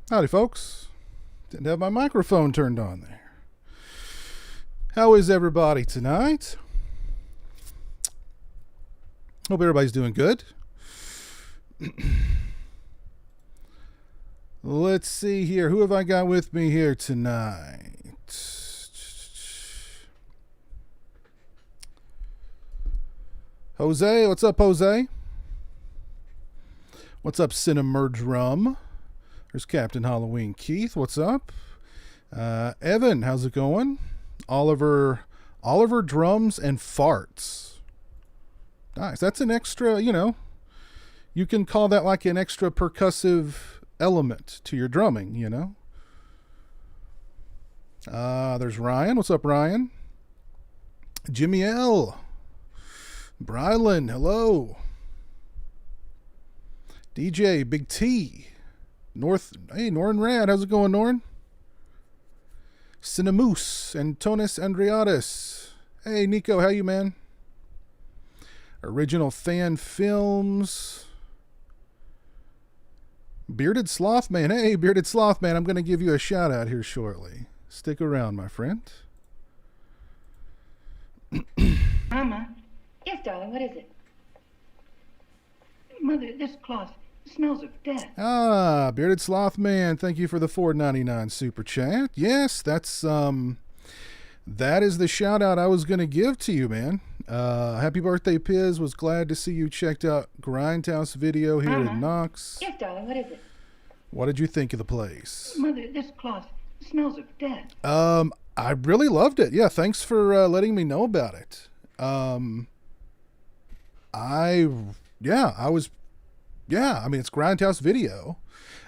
Howdy, folks. Didn't have my microphone turned on there. How is everybody tonight? Hope everybody's doing good. Let's see here. Who have I got with me here tonight? Jose. What's up, Jose? What's up, Cinemerdrum? There's Captain Halloween Keith. What's up? Evan, how's it going? Oliver drums and farts. Nice. That's an extra, you can call that like an extra percussive element to your drumming, There's Ryan. What's up, Ryan? Jimmy L. Brylan, hello. DJ, Big T. Hey, Norn Rad. How's it going, Norn? Cinemoose, Antonis Andriatis. Hey, Nico, how you, man? Original Fan Films. Bearded Sloth Man. Hey, Bearded Sloth Man, I'm going to give you a shout out here shortly. Stick around, my friend. Mama. Yes, darling, what is it? Mother, this cloth smells of death. Bearded Sloth Man, thank you for the $4.99 super chat. Yes, that is the shout out I was going to give to you, man. Happy birthday, Piz. Was glad to see you checked out Grindhouse video here in Knox. Yes, darling, what is it? What did you think of the place? Mother, this cloth smells of death. I really loved it. Yeah, thanks for letting me know about it. It's Grindhouse video.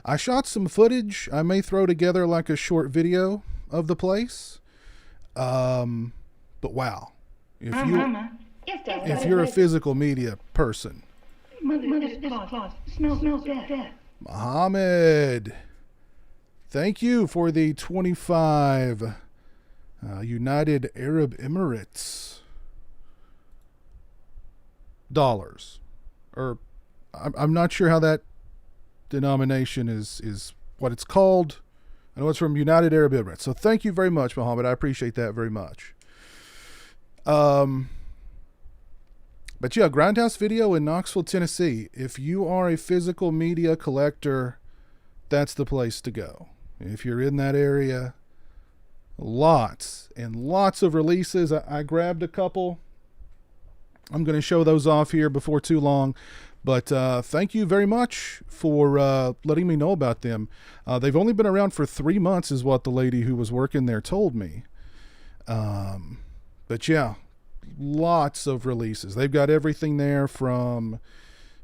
I shot some footage. I may throw together like a short video of the place. But wow. If you're a physical media person. Mother, this cloth smells of death. Muhammad, thank you for the 25 United Arab Emirates dollars. Or I'm not sure how that denomination is what it's called. I know it's from United Arab Emirates. So thank you very much, Muhammad. I appreciate that very much. But yeah, Grindhouse Video in Knoxville, Tennessee. If you are a physical media collector, that's the place to go. If you're in that area, lots and lots of releases. I grabbed a couple. I'm going to show those off here before too long. But thank you very much for letting me know about them. They've only been around for 3 months is what the lady who was working there told me. But yeah, lots of releases. They've got everything there from,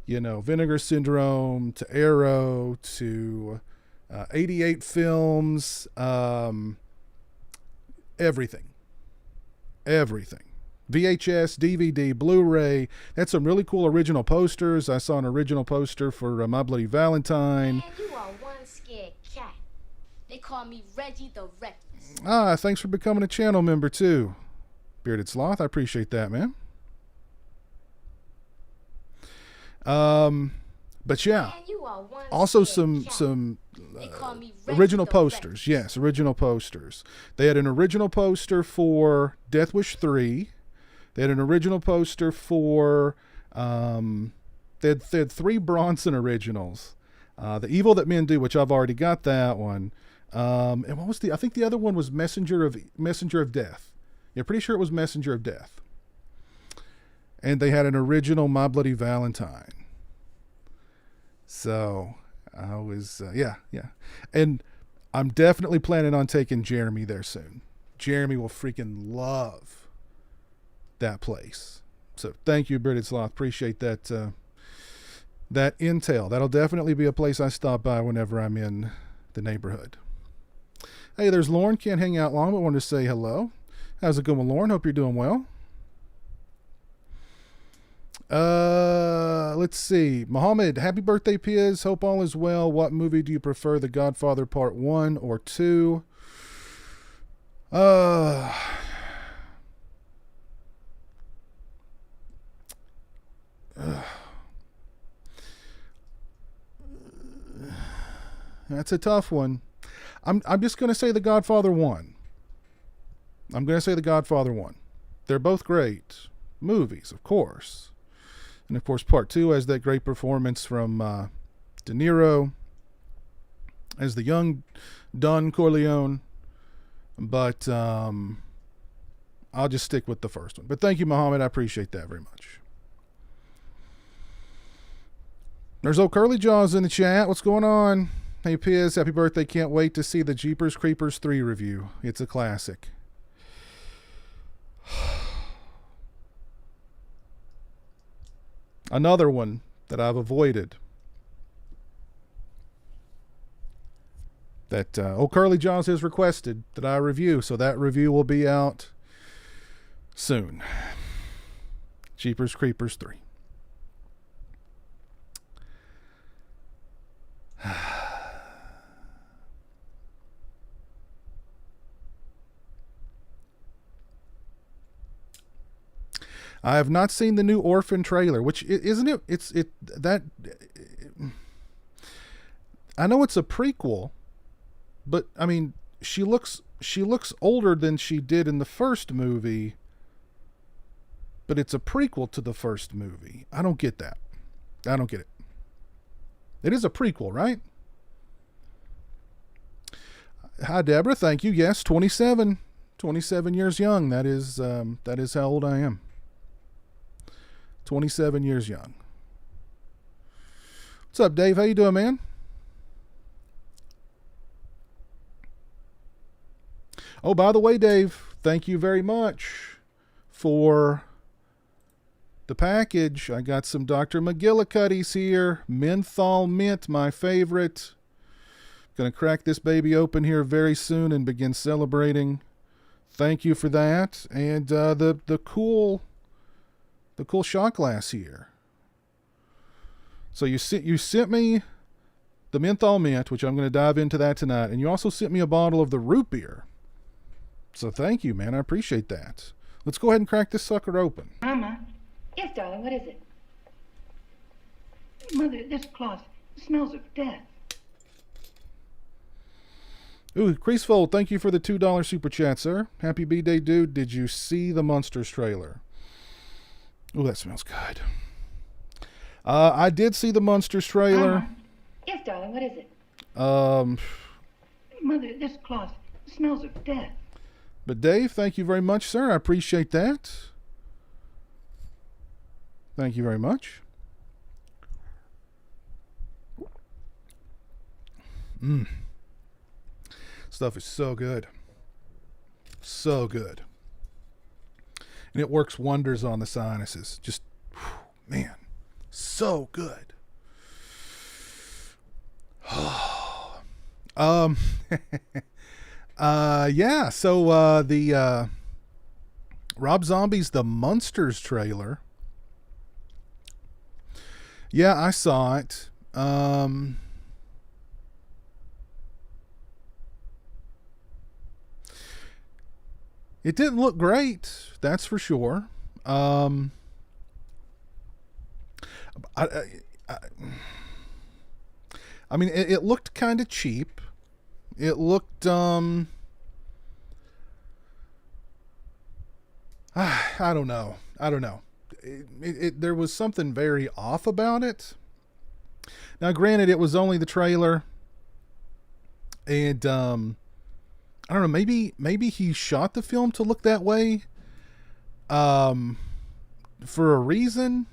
Vinegar Syndrome to Arrow to 88 Films. Everything. VHS, DVD, Blu-ray. That's some really cool original posters. I saw an original poster for My Bloody Valentine. Man, you are one scared cat. They call me Reggie the Reckless. Thanks for becoming a channel member too, Bearded Sloth. I appreciate that, man. But yeah, Man, you are one also scared some They call me Reggie original the posters. Yes, original posters. They had an original poster for Death Wish 3. They had an original poster for they had 3 Bronson originals. The Evil That Men Do, which I've already got that one. And what was I think the other one was Messenger of Death. Yeah, pretty sure it was Messenger of Death. And they had an original My Bloody Valentine. So I was yeah. And I'm definitely planning on taking Jeremy there soon. Jeremy will freaking love that place. So thank you, Bearded Sloth. Appreciate that that intel. That'll definitely be a place I stop by whenever I'm in the neighborhood. Hey, there's Lauren. Can't hang out long, but wanted to say hello. How's it going, Lauren? Hope you're doing well. Let's see. Mohammed, happy birthday, Piz. Hope all is well. What movie do you prefer, The Godfather Part 1 or 2? That's a tough one. I'm just going to say The Godfather 1. I'm going to say The Godfather 1. They're both great movies, of course. And of course, Part 2 has that great performance from De Niro as the young Don Corleone. But I'll just stick with the first one. But thank you, Muhammad. I appreciate that very much. There's old Curly Jaws in the chat. What's going on? Hey, Piz, happy birthday. Can't wait to see the Jeepers Creepers 3 review. It's a classic. Another one that I've avoided. That old Curly Jaws has requested that I review. So that review will be out soon. Jeepers Creepers 3. I have not seen the new Orphan trailer, which isn't it? It's that. I know it's a prequel, but I mean, she looks older than she did in the first movie. But it's a prequel to the first movie. I don't get that. I don't get it. It is a prequel, right? Hi, Deborah. Thank you. Yes, 27 years young. That is how old I am. 27 years young. What's up, Dave? How you doing, man? Oh, by the way, Dave, thank you very much for the package. I got some Dr. McGillicuddy's here. Menthol mint, my favorite. Gonna crack this baby open here very soon and begin celebrating. Thank you for that. And the cool shot glass here. So you sent me the menthol mint, which I'm going to dive into that tonight, and you also sent me a bottle of the root beer. So thank you, man. I appreciate that. Let's go ahead and crack this sucker open. Mama. Yes, darling, what is it? Mother, this cloth smells of death. Ooh, Creasefold, thank you for the $2 super chat, sir. Happy B-Day, dude. Did you see the Monsters trailer? Ooh, that smells good. I did see the Monsters trailer. Yes, darling, what is it? Mother, this cloth smells of death. But Dave, thank you very much, sir. I appreciate that. Thank you very much. Stuff is so good. So good. And it works wonders on the sinuses. Just, man, so good. Yeah, so the Rob Zombie's The Munsters trailer. Yeah, I saw it. It didn't look great, that's for sure. I mean, it looked kind of cheap. It looked, I don't know. There was something very off about it. Now, granted, it was only the trailer, and I don't know. Maybe he shot the film to look that way, for a reason.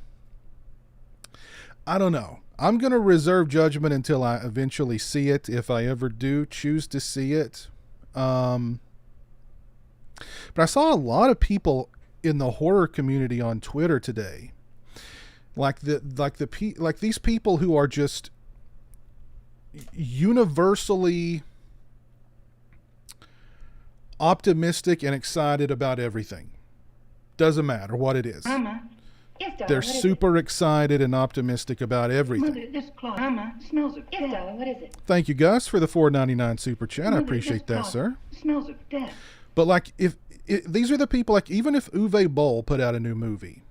I don't know. I'm gonna reserve judgment until I eventually see it, if I ever do choose to see it. But I saw a lot of people in the horror community on Twitter today, like these people who are just universally optimistic and excited about everything. Doesn't matter what it is. Mama. Yes, darling, They're super excited and optimistic about everything. Mother, this cloth, Mama, smells of death. Yes, darling, what is it? Thank you, Gus, for the $4.99 super chat. Mother, I appreciate that, cloth sir. Smells of death. But like, these are the people, like, even if Uwe Boll put out a new movie,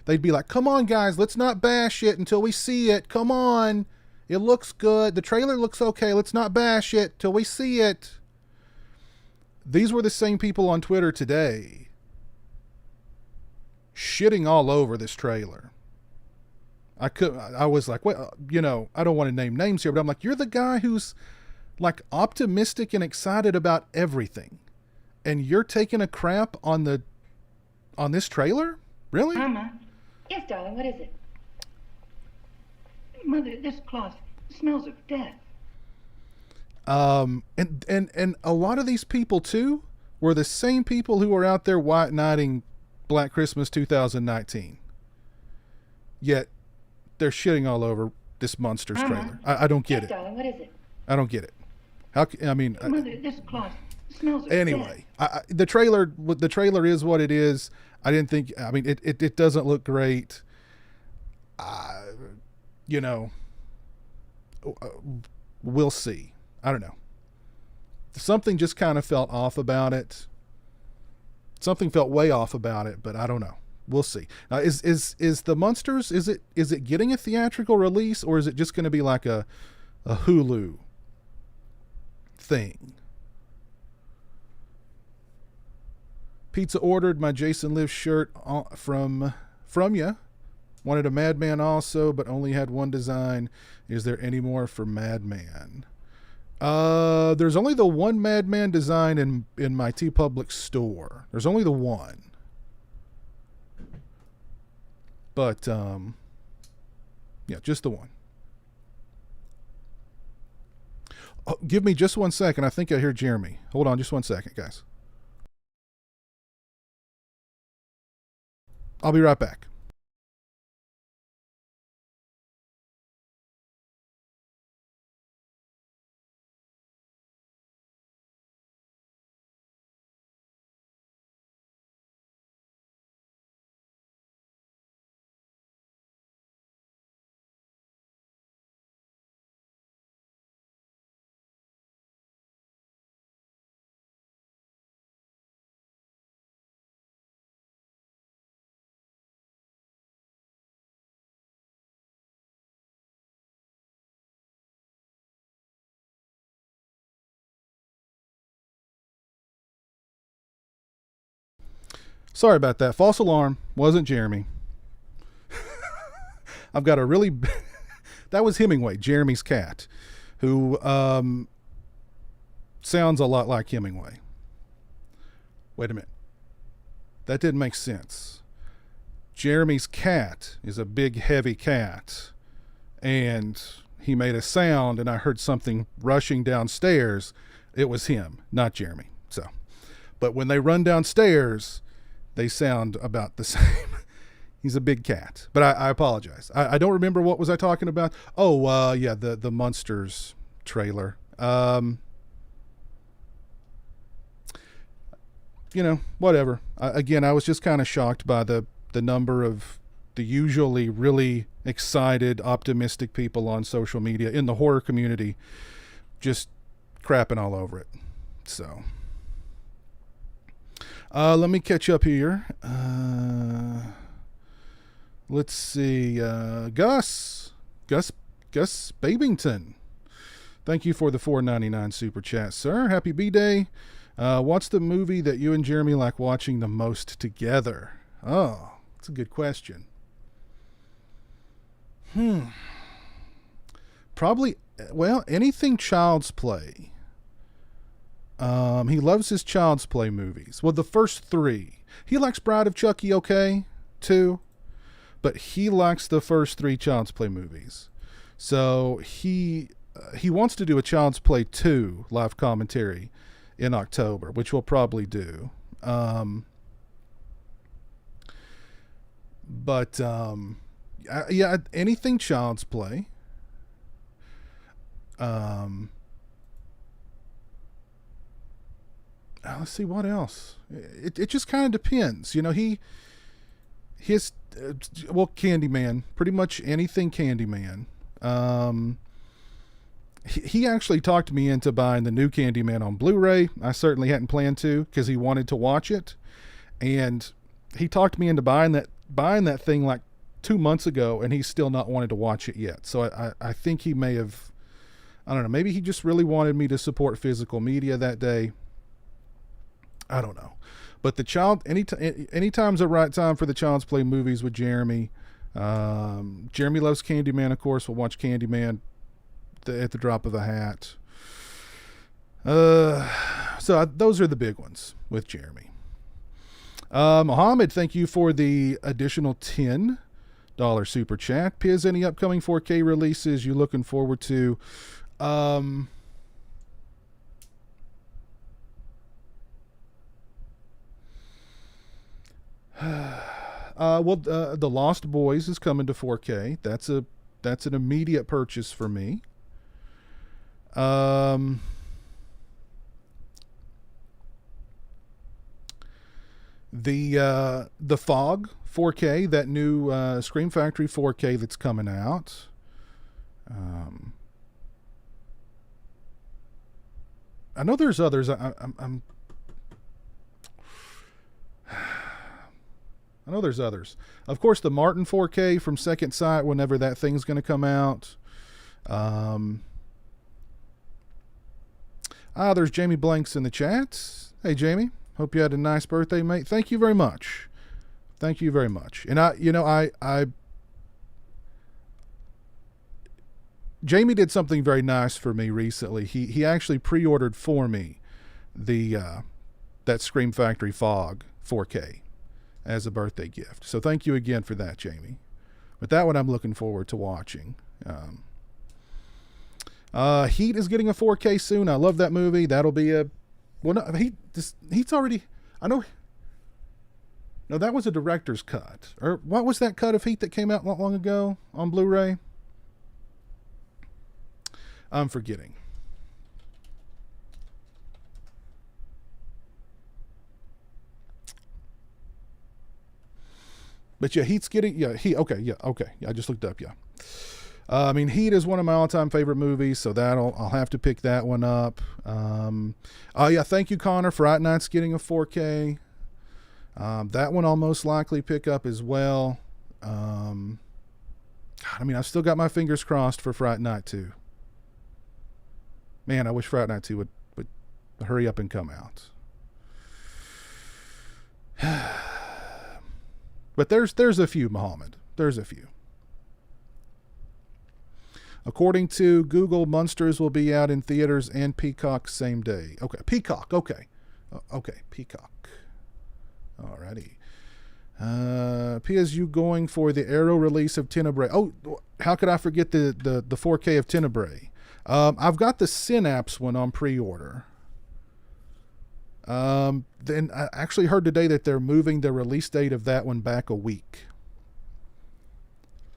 they'd be like, come on, guys, let's not bash it until we see it. Come on. It looks good. The trailer looks okay. Let's not bash it till we see it. These were the same people on Twitter today shitting all over this trailer. I was like, well, you know, I don't want to name names here, but I'm like, you're the guy who's like optimistic and excited about everything, and you're taking a crap on this trailer? Really? Mama. Yes, darling, what is it? Mother, this cloth smells of death. And a lot of these people too were the same people who were out there white knighting Black Christmas 2019. Yet they're shitting all over this Monsters trailer. I don't get yes, it. Darling, what is it? I don't get it. Mother, this cloth smells of anyway, the trailer is what it is. I didn't think, I mean, it doesn't look great. You know, we'll see. I don't know. Something just kind of felt off about it. Something felt way off about it, but I don't know. We'll see. Is the Monsters, is it getting a theatrical release, or is it just going to be like a Hulu thing? Pizza ordered my Jason Lives shirt from you. Wanted a Madman also, but only had one design. Is there any more for Madman? There's only the one Madman design in my TeePublic store. There's only the one. But yeah, just the one. Oh, give me just 1 second. I think I hear Jeremy. Hold on just 1 second, guys. I'll be right back. Sorry about that. False alarm. Wasn't Jeremy. I've got a really... that was Hemingway, Jeremy's cat, who sounds a lot like Hemingway. Wait a minute. That didn't make sense. Jeremy's cat is a big, heavy cat, and he made a sound, and I heard something rushing downstairs. It was him, not Jeremy. So, but when they run downstairs, they sound about the same. He's a big cat. But I apologize. I don't remember what was I talking about. Oh, yeah, the Monsters trailer. You know, whatever. Again, I was just kind of shocked by the number of the usually really excited, optimistic people on social media in the horror community just crapping all over it. So... let me catch up here. Let's see. Gus Babington. Thank you for the $4.99 super chat, sir. Happy B-Day. What's the movie that you and Jeremy like watching the most together? Oh, that's a good question. Probably, well, anything Child's Play. He loves his Child's Play movies. Well, the first three. He likes Bride of Chucky, okay, too. But he likes the first three Child's Play movies. So he wants to do a Child's Play 2 live commentary in October, which we'll probably do. Yeah, anything Child's Play. Let's see what else. It just kind of depends, you know. Candyman, pretty much anything Candyman. He actually talked me into buying the new Candyman on Blu-ray. I certainly hadn't planned to because he wanted to watch it, and he talked me into buying that thing like 2 months ago, and he's still not wanted to watch it yet. So I think he may have, I don't know, maybe he just really wanted me to support physical media that day. I don't know. But the child, anytime's the right time for the Child's Play movies with Jeremy. Jeremy loves Candyman, of course. We'll watch Candyman at the drop of a hat. So those are the big ones with Jeremy. Mohammed, thank you for the additional $10 super chat. Piz, any upcoming 4K releases you looking forward to? Well, The Lost Boys is coming to 4K. That's an immediate purchase for me. The Fog 4K, that new Scream Factory 4K that's coming out. I know there's others. I know there's others. Of course, the Martin 4K from Second Sight, whenever that thing's going to come out. There's Jamie Blanks in the chat. Hey, Jamie. Hope you had a nice birthday, mate. Thank you very much. Thank you very much. And Jamie did something very nice for me recently. He actually pre-ordered for me that Scream Factory Fog 4K as a birthday gift. So thank you again for that, Jamie. But that one I'm looking forward to watching. Heat is getting a 4K soon. I love that movie. That'll be Heat's already, I know. No, that was a director's cut. Or what was that cut of Heat that came out not long ago on Blu-ray? I'm forgetting. But yeah, Heat's getting, okay. I just looked up, yeah. I mean, Heat is one of my all-time favorite movies, so I'll have to pick that one up. Thank you, Connor. Fright Night's getting a 4K. That one I'll most likely pick up as well. I've still got my fingers crossed for Fright Night 2. Man, I wish Fright Night 2 would hurry up and come out. But there's a few, Muhammad. There's a few. According to Google, Monsters will be out in theaters and Peacock same day. Okay, Peacock. Okay. Okay, Peacock. Alrighty. Pia's you going for the Arrow release of Tenebrae? Oh, how could I forget the 4K of Tenebrae? I've got the Synapse one on pre-order. Then I actually heard today that they're moving the release date of that one back a week.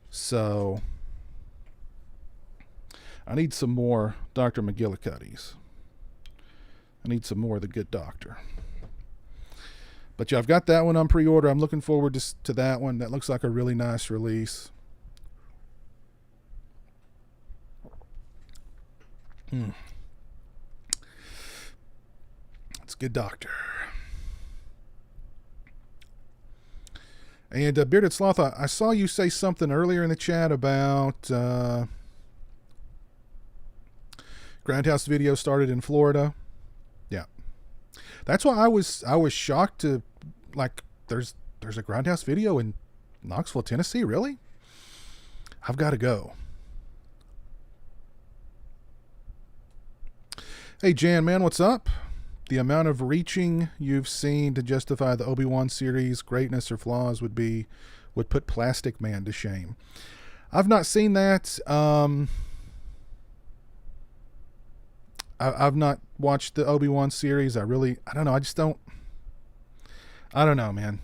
So I need some more Dr. McGillicuddy's. I need some more of the Good Doctor. But yeah, I've got that one on pre-order. I'm looking forward to that one. That looks like a really nice release. It's Good Doctor. And Bearded Sloth, I saw you say something earlier in the chat about Grindhouse Video started in Florida. Yeah, that's why I was shocked to there's a Grindhouse Video in Knoxville, Tennessee. Really? I've got to go. Hey Jan, man, what's up? The amount of reaching you've seen to justify the Obi-Wan series' greatness or flaws would put Plastic Man to shame. I've not seen that. I've not watched the Obi-Wan series. I don't know. I don't know, man.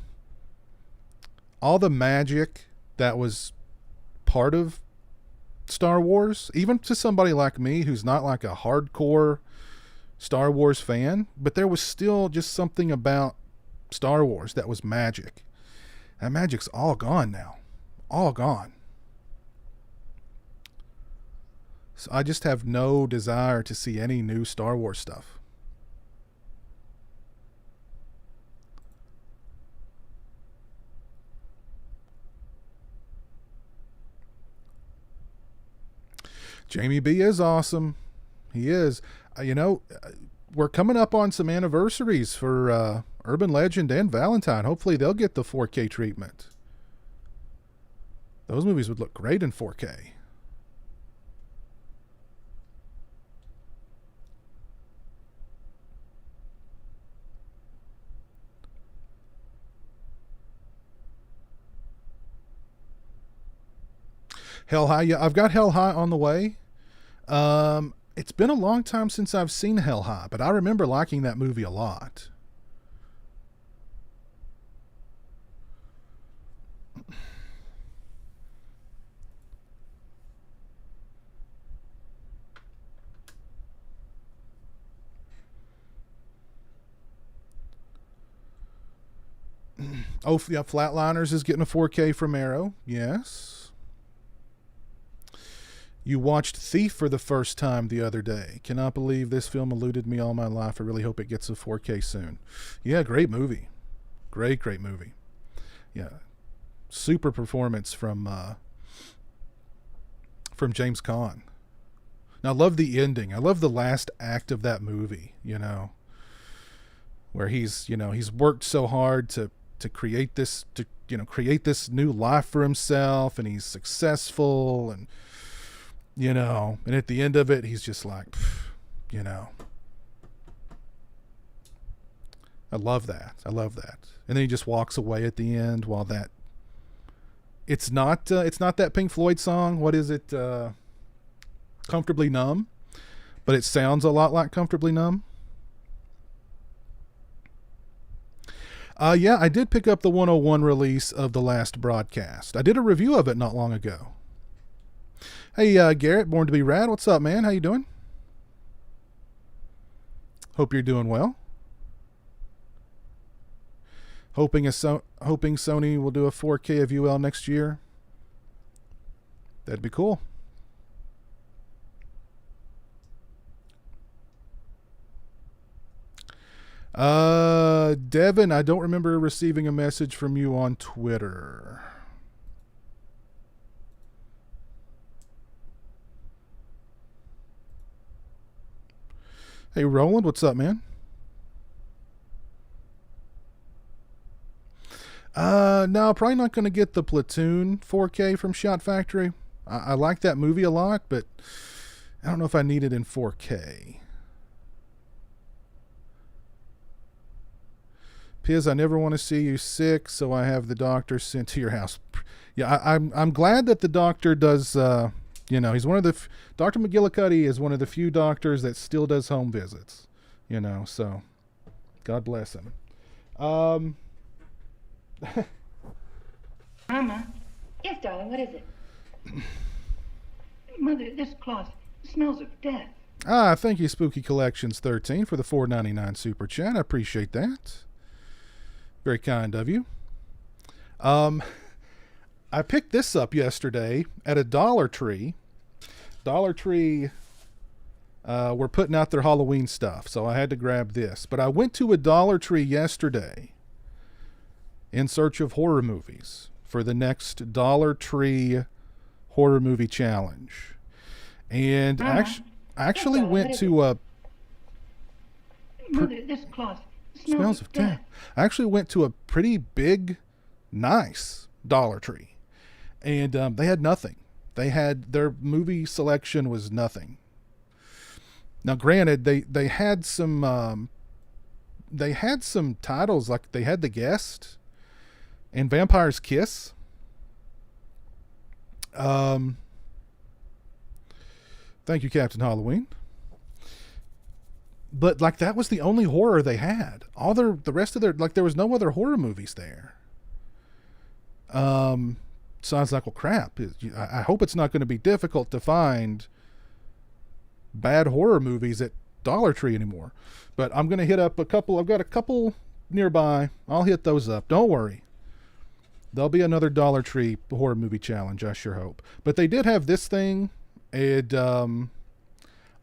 All the magic that was part of Star Wars, even to somebody like me who's not like a hardcore Star Wars fan, but there was still just something about Star Wars that was magic. That magic's all gone now. All gone. So I just have no desire to see any new Star Wars stuff. Jamie B is awesome. He is. We're coming up on some anniversaries for Urban Legend and Valentine. Hopefully they'll get the 4K treatment. Those movies would look great in 4K. Hell High, yeah, I've got Hell High on the way. It's been a long time since I've seen Hell High, but I remember liking that movie a lot. Oh, yeah, Flatliners is getting a 4K from Arrow. Yes. You watched Thief for the first time the other day. Cannot believe this film eluded me all my life. I really hope it gets a 4K soon. Yeah, great movie. Great movie. Yeah. Super performance from James Caan. Now, I love the ending. I love the last act of that movie, where he's worked so hard to create this, create this new life for himself, and he's successful, and and at the end of it, he's just like, I love that. And then he just walks away at the end while that, it's not that Pink Floyd song. What is it? Comfortably Numb, but it sounds a lot like Comfortably Numb. Yeah, I did pick up the 101 release of The Last Broadcast. I did a review of it not long ago. Hey, Garrett, Born to be Rad. What's up, man? How you doing? Hope you're doing well. Hoping Sony will do a 4K of UL next year. That'd be cool. Devin, I don't remember receiving a message from you on Twitter. Hey, Roland, what's up, man? No, probably not going to get the Platoon 4K from Shot Factory. I like that movie a lot, but I don't know if I need it in 4K. Piz, I never want to see you sick, so I have the doctor sent to your house. Yeah, I'm glad that the doctor does. He's one of the Dr. McGillicuddy is one of the few doctors that still does home visits. So God bless him. Mama. Yes, darling, what is it? Mother, this cloth smells of death. Thank you, Spooky Collections 13, for the $4.99 super chat. I appreciate that. Very kind of you. I picked this up yesterday at a Dollar Tree. Dollar Tree were putting out their Halloween stuff, so I had to grab this. But I went to a Dollar Tree yesterday in search of horror movies for the next Dollar Tree horror movie challenge. And actually went to a... Mother, this cloth smells of death. I actually went to a pretty big, nice Dollar Tree. And they had nothing. Their movie selection was nothing. Now, granted, they had some titles, like they had The Guest and Vampire's Kiss. Thank you, Captain Halloween. But like that was the only horror they had. The rest of their, like, there was no other horror movies there. So I was like, well, crap. I hope it's not going to be difficult to find bad horror movies at Dollar Tree anymore. But I'm going to hit up a couple. I've got a couple nearby. I'll hit those up. Don't worry. There'll be another Dollar Tree horror movie challenge, I sure hope. But they did have this thing, and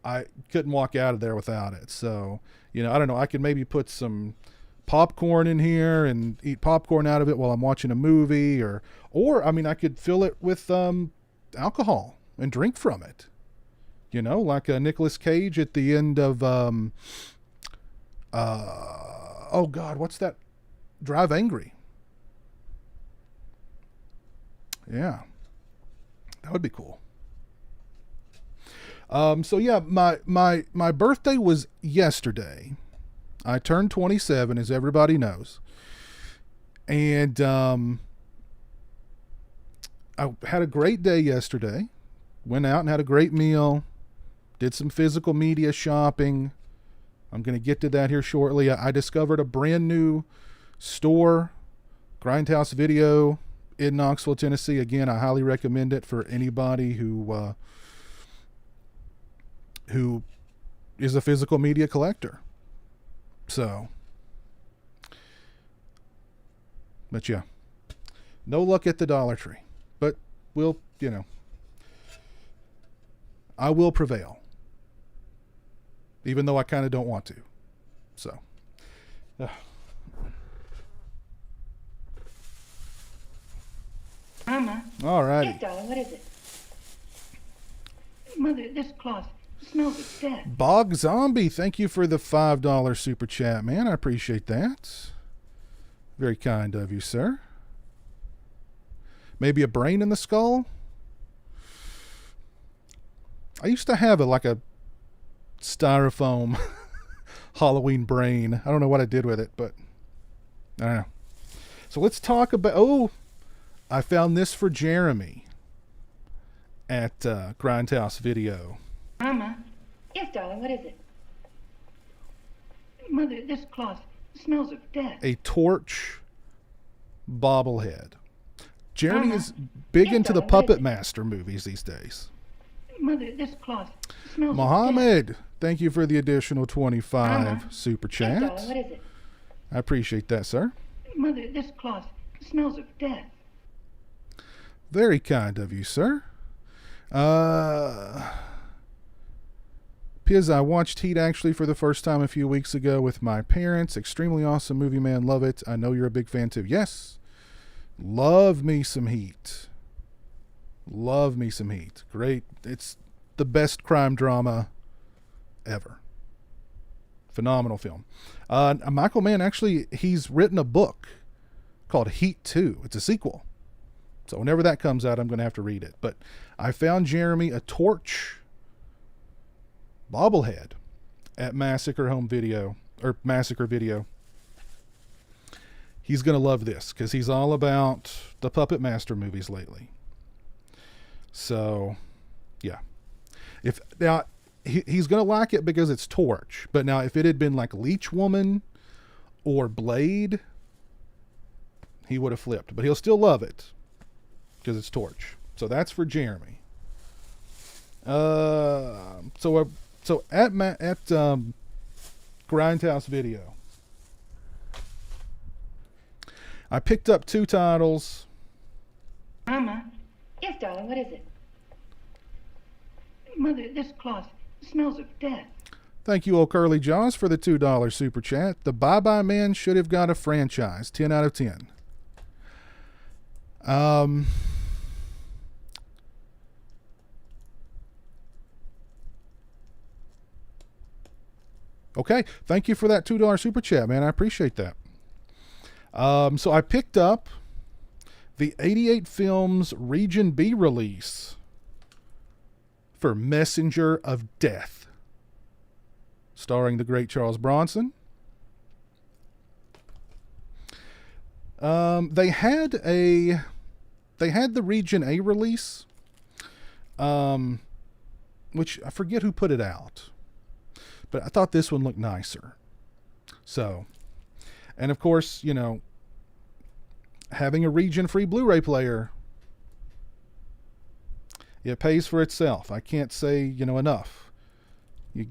I couldn't walk out of there without it. So, I don't know. I could maybe put some popcorn in here and eat popcorn out of it while I'm watching a movie, or I mean, I could fill it with alcohol and drink from it. You know, like Nicolas Cage at the end of oh God, what's that? Drive Angry. Yeah, that would be cool. So yeah, my birthday was yesterday. I turned 27, as everybody knows, and I had a great day yesterday. Went out and had a great meal. Did some physical media shopping. I'm going to get to that here shortly. I discovered a brand new store, Grindhouse Video, in Knoxville, Tennessee. Again, I highly recommend it for anybody who is a physical media collector. So, but yeah, no luck at the Dollar Tree, but we'll, I will prevail. Even though I kind of don't want to. So. Mama. All righty. Yes, darling, what is it? Mother, this cloth smells of death. Bog Zombie, thank you for the $5 super chat, man. I appreciate that. Very kind of you, sir. Maybe a brain in the skull? I used to have a styrofoam Halloween brain. I don't know what I did with it, but I don't know. So let's talk about, I found this for Jeremy at Grindhouse Video. Mama. Yes, darling, what is it? Mother, this cloth smells of death. A torch bobblehead. Jeremy Mama. is big Yes, into the darling, what is Puppet it? Master movies these days. Mother, this cloth smells of Mohammed, thank you for the additional 25 Mama. super death. Yes, darling, chats. what is it? I appreciate that, sir. Mother, this cloth smells of death. Very kind of you, sir. Piz, I watched Heat actually for the first time a few weeks ago with my parents. Extremely awesome movie, man. Love it. I know you're a big fan too. Yes. Love me some Heat. Love me some Heat. Great. It's the best crime drama ever. Phenomenal film. Michael Mann, actually, he's written a book called Heat 2. It's a sequel. So whenever that comes out, I'm going to have to read it. But I found Jeremy a torch bobblehead at Massacre Video. He's going to love this because he's all about the Puppet Master movies lately. So, yeah. He's going to like it because it's Torch. But now if it had been like Leech Woman or Blade, he would have flipped. But he'll still love it because it's Torch. So that's for Jeremy. So at Grindhouse Video, I picked up 2 titles. Mama. Yes, darling, what is it? Mother, this cloth smells of death. Thank you, old Curly Jaws, for the $2 super chat. The Bye Bye Man should have got a franchise. 10 out of 10. Okay, thank you for that $2 super chat, man. I appreciate that. So I picked up the 88 Films Region B release for Messenger of Death, starring the great Charles Bronson. They had the Region A release, which I forget who put it out, but I thought this one looked nicer. So, and of course, having a region-free Blu-ray player, it pays for itself. I can't say, enough. You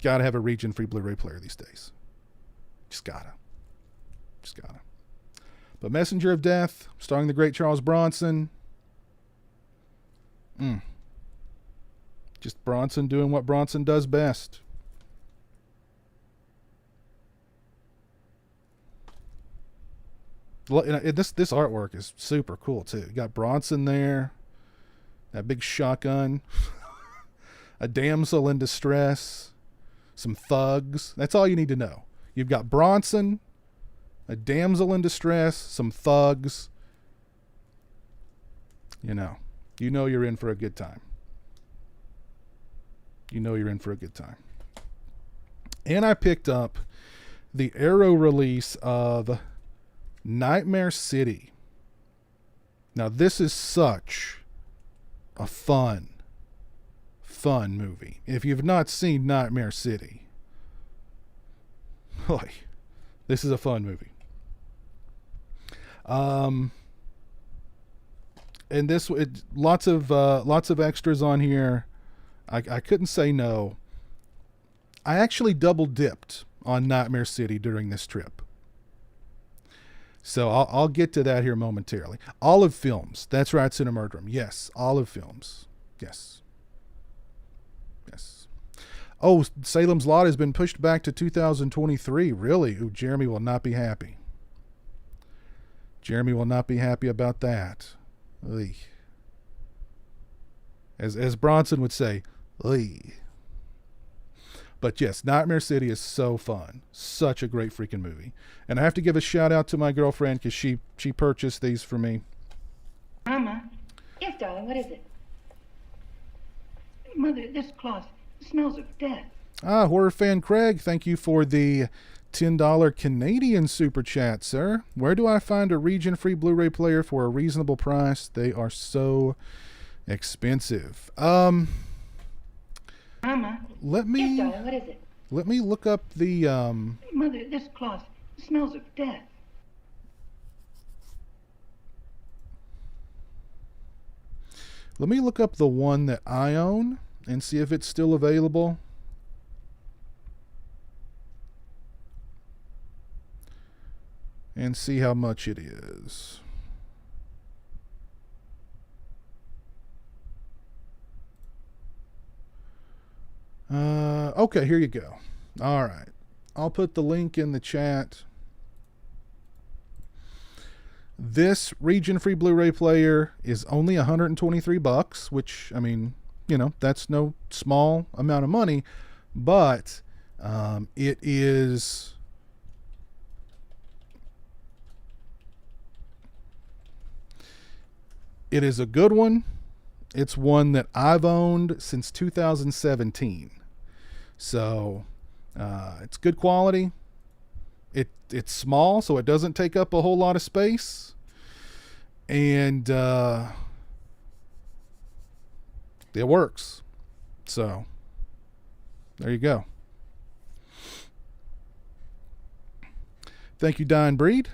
gotta have a region-free Blu-ray player these days. Just gotta. But Messenger of Death, starring the great Charles Bronson. Just Bronson doing what Bronson does best. This artwork is super cool too. You got Bronson there, that big shotgun. a damsel in distress, some thugs. That's all you need to know. You've got Bronson, a damsel in distress, some thugs. You know you're in for a good time. You know you're in for a good time. And I picked up the Arrow release of Nightmare City. Now, this is such a fun movie. If you've not seen Nightmare City, boy, this is a fun movie. And lots of extras on here. I couldn't say no. I actually double dipped on Nightmare City during this trip. So I'll get to that here momentarily. Olive Films. That's right, Cinemurdrum. Yes, Olive Films. Yes. Yes. Oh, Salem's Lot has been pushed back to 2023. Really? Ooh, Jeremy will not be happy. Jeremy will not be happy about that. Oy. As Bronson would say, oy. But yes, Nightmare City is so fun. Such a great freaking movie. And I have to give a shout out to my girlfriend because she purchased these for me. Mama. Yes, darling, what is it? Mother, this cloth smells of death. Horror fan Craig, thank you for the $10 Canadian super chat, sir. Where do I find a region-free Blu-ray player for a reasonable price? They are so expensive. Mama. Let me. Yes, darling, what is it? Let me look up the. Mother, this cloth smells of death. Let me look up the one that I own and see if it's still available. And see how much it is. Okay, here you go. All right. I'll put the link in the chat. This region-free Blu-ray player is only $123, which, I mean, that's no small amount of money, but it is a good one. It's one that I've owned since 2017. So it's good quality. It's small, so it doesn't take up a whole lot of space. And it works. So there you go. Thank you, Dying Breed.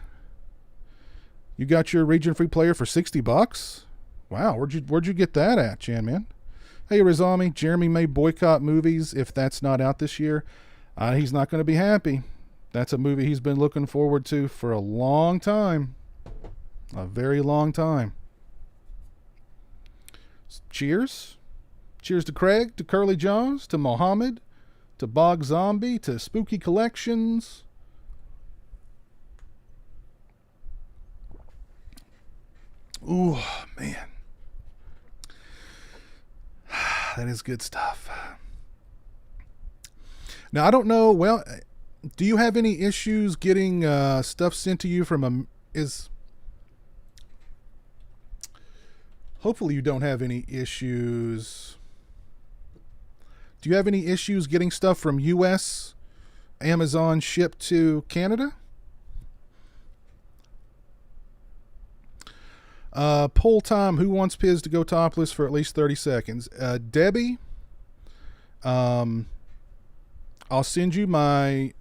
You got your region-free player for $60? Wow, where'd you get that at, Chan Man? Hey, Rizami, Jeremy may boycott movies if that's not out this year. He's not going to be happy. That's a movie he's been looking forward to for a long time. A very long time. Cheers. Cheers to Craig, to Curly Jaws, to Mohammed, to Bog Zombie, to Spooky Collections. Ooh, man. That is good stuff. Now, I don't know. Well, do you have any issues getting stuff sent to you from hopefully you don't have any issues. Do you have any issues getting stuff from U.S. Amazon shipped to Canada? Poll time. Who wants Piz to go topless for at least 30 seconds? Debbie, I'll send you my,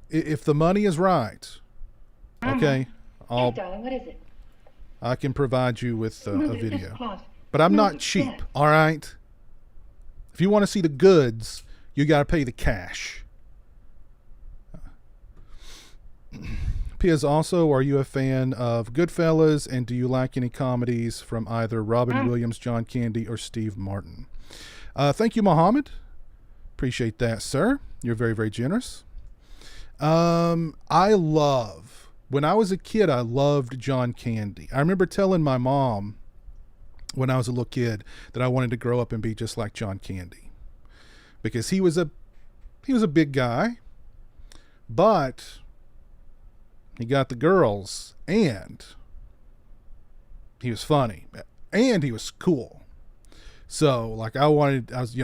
if the money is right, okay, Yes, darling, what is it? I can provide you with a Mother, video. this cloth But I'm smells not of cheap, death. all right? If you want to see the goods, you got to pay the cash. Piers, also, are you a fan of Goodfellas, and do you like any comedies from either Robin Williams, John Candy, or Steve Martin? Thank you, Mohammed. Appreciate that, sir. You're very, very generous. When I was a kid, I loved John Candy. I remember telling my mom when I was a little kid that I wanted to grow up and be just like John Candy, because he was a big guy, but he got the girls, and he was funny, and he was cool. So like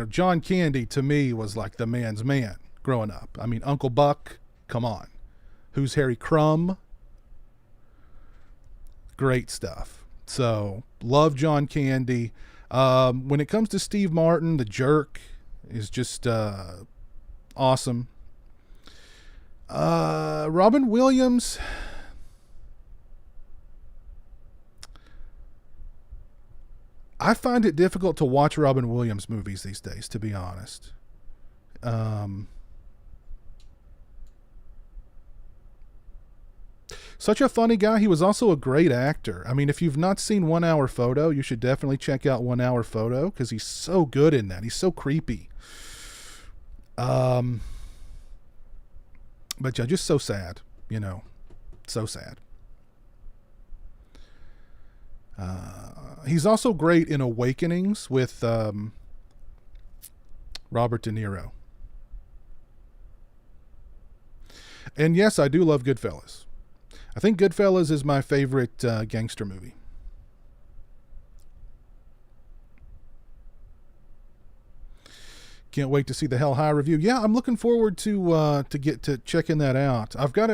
John Candy to me was like the man's man growing up. I mean, Uncle Buck, come on. Who's Harry Crumb? Great stuff. So love John Candy. When it comes to Steve Martin, the jerk is just awesome. Robin Williams, I find it difficult to watch Robin Williams movies these days, to be honest. Such a funny guy. He was also a great actor. I mean, if you've not seen 1 Hour Photo, you should definitely check out 1 Hour Photo, because he's so good in that. He's so creepy. But yeah, just so sad, so sad. He's also great in Awakenings with Robert De Niro. And yes, I do love Goodfellas. I think Goodfellas is my favorite gangster movie. Can't wait to see the Hell High review. Yeah, I'm looking forward to checking that out. I've got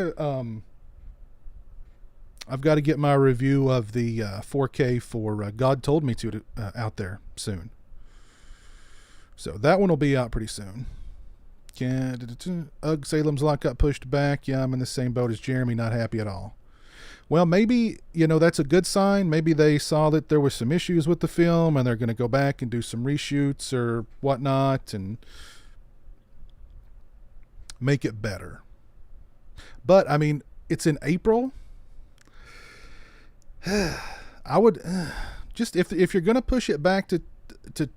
to get my review of the 4K for God Told Me to out there soon. So that one will be out pretty soon. Salem's Lot got pushed back. Yeah, I'm in the same boat as Jeremy, not happy at all. Well, maybe, that's a good sign. Maybe they saw that there were some issues with the film and they're going to go back and do some reshoots or whatnot and make it better. But, I mean, it's in April. I would just, if you're going to push it back to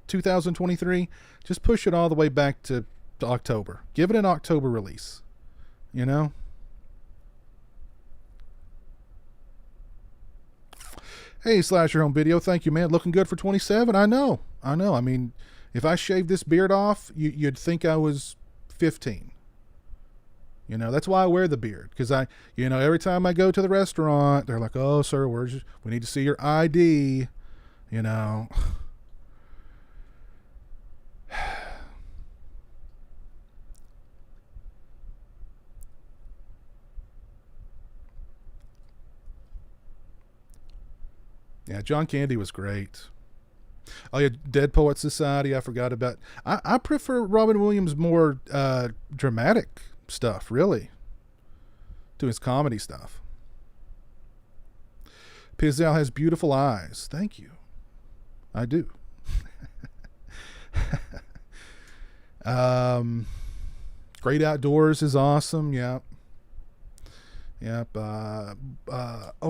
2023, just push it all the way back to October. Give it an October release. Hey, Slasher Home Video, thank you, man. Looking good for 27. I know. I mean, if I shaved this beard off, you'd think I was 15. That's why I wear the beard, because every time I go to the restaurant, they're like, "Oh, sir, we need to see your ID." Yeah, John Candy was great. Oh yeah, Dead Poets Society. I forgot about. I prefer Robin Williams' more dramatic stuff, really, to his comedy stuff. Pizowell has beautiful eyes. Thank you. I do. Great Outdoors is awesome. Yep. Oh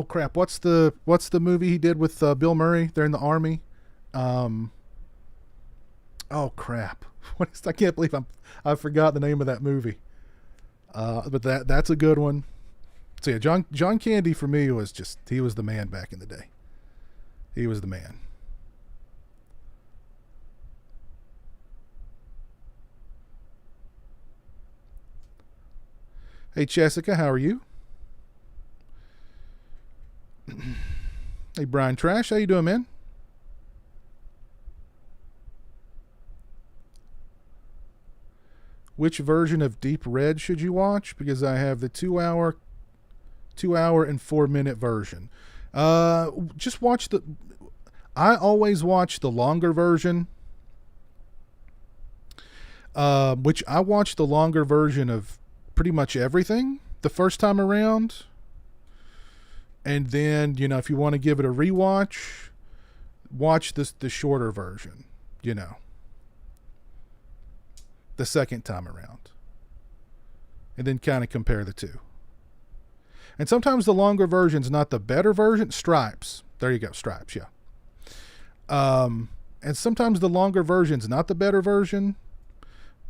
crap! What's the movie he did with Bill Murray? They're in the army. Oh crap! I can't believe I forgot the name of that movie. But that's a good one. So yeah, John Candy for me he was the man back in the day. He was the man. Hey Jessica, how are you? Hey Brian Trash, how you doing, man? Which version of Deep Red should you watch? Because I have the 2 hour and 4 minute version. Just watch I always watch the longer version. Which I watched the longer version of pretty much everything the first time around. And then, if you want to give it a rewatch, watch the shorter version, the second time around. And then kind of compare the two. And sometimes the longer version's not the better version. Stripes. There you go. Stripes. Yeah. And sometimes the longer version's not the better version,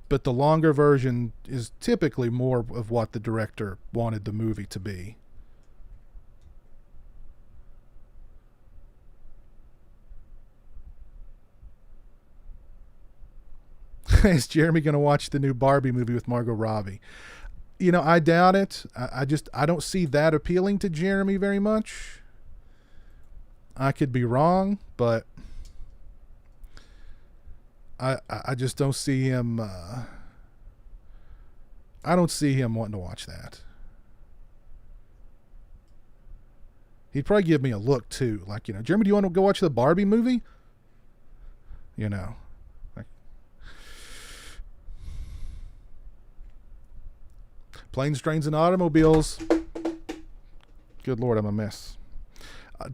but the longer version is typically more of what the director wanted the movie to be. Is Jeremy going to watch the new Barbie movie with Margot Robbie? You know, I doubt it. I don't see that appealing to Jeremy very much. I could be wrong, but I just don't see him. I don't see him wanting to watch that. He'd probably give me a look too, like, you know, Jeremy, do you want to go watch the Barbie movie? You know, like, Planes, Trains, and Automobiles. Good Lord, I'm a mess.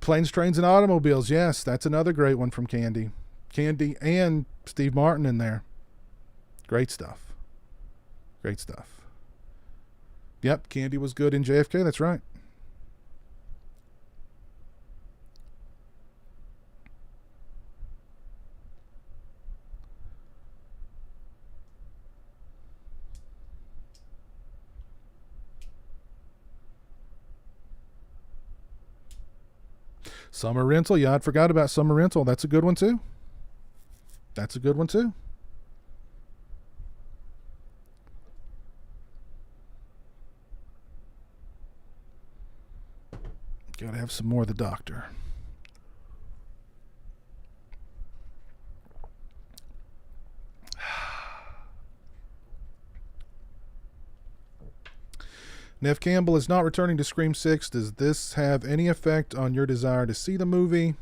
Planes, Trains, and Automobiles. Yes, that's another great one from Candy. Candy and Steve Martin in there. Great stuff. Great stuff. Yep, Candy was good in JFK. That's right. Summer Rental. Yeah, I'd forgot about Summer Rental. That's a good one too. That's a good one too. Gotta have some more of the Doctor. Nev Campbell is not returning to Scream 6. Does this have any effect on your desire to see the movie?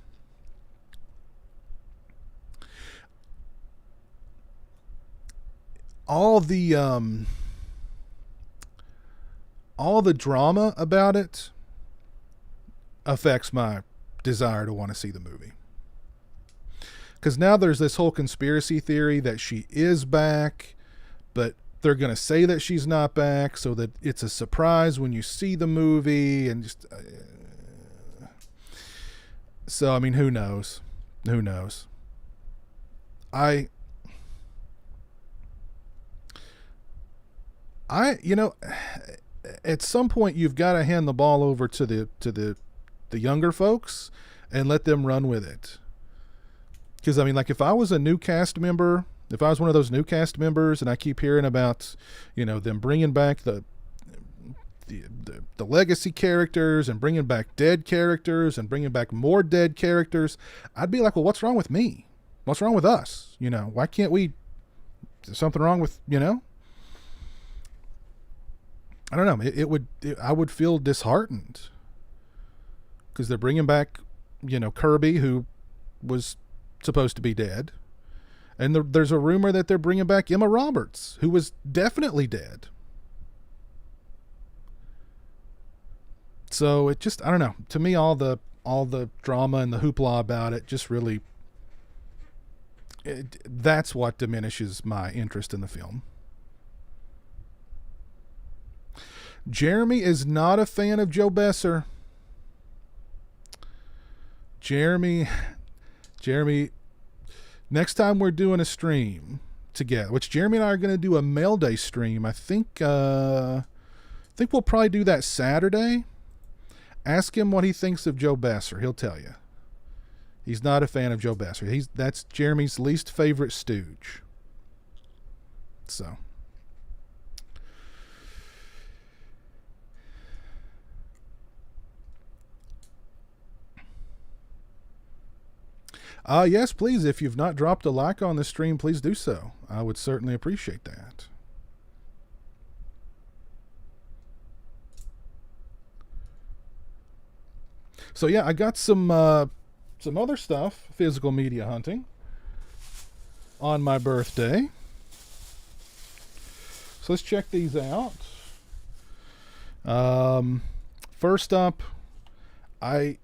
All the drama about it affects my desire to want to see the movie. Because now there's this whole conspiracy theory that she is back, but they're going to say that she's not back so that it's a surprise when you see the movie. And just, so, I mean, who knows? Who knows? You know, at some point you've got to hand the ball over to the younger folks and let them run with it. Because, I mean, like, if I was a new cast member, if I was one of those new cast members and I keep hearing about, you know, them bringing back the legacy characters and bringing back dead characters and bringing back more dead characters, I'd be like, well, what's wrong with me? What's wrong with us? You know, why can't we, is something wrong with, you know? I don't know. I would feel disheartened because they're bringing back, you know, Kirby, who was supposed to be dead. And there's a rumor that they're bringing back Emma Roberts, who was definitely dead. So it just, I don't know. To me, all the drama and the hoopla about it just really, that's what diminishes my interest in the film. Jeremy is not a fan of Joe Besser. Jeremy, next time we're doing a stream together, which Jeremy and I are going to do a mail day stream. I think we'll probably do that Saturday. Ask him what he thinks of Joe Besser. He'll tell you. He's not a fan of Joe Besser. That's Jeremy's least favorite stooge. So. Yes, please. If you've not dropped a like on the stream, please do so. I would certainly appreciate that. So yeah, I got some other stuff, physical media hunting, on my birthday. So let's check these out. First up, I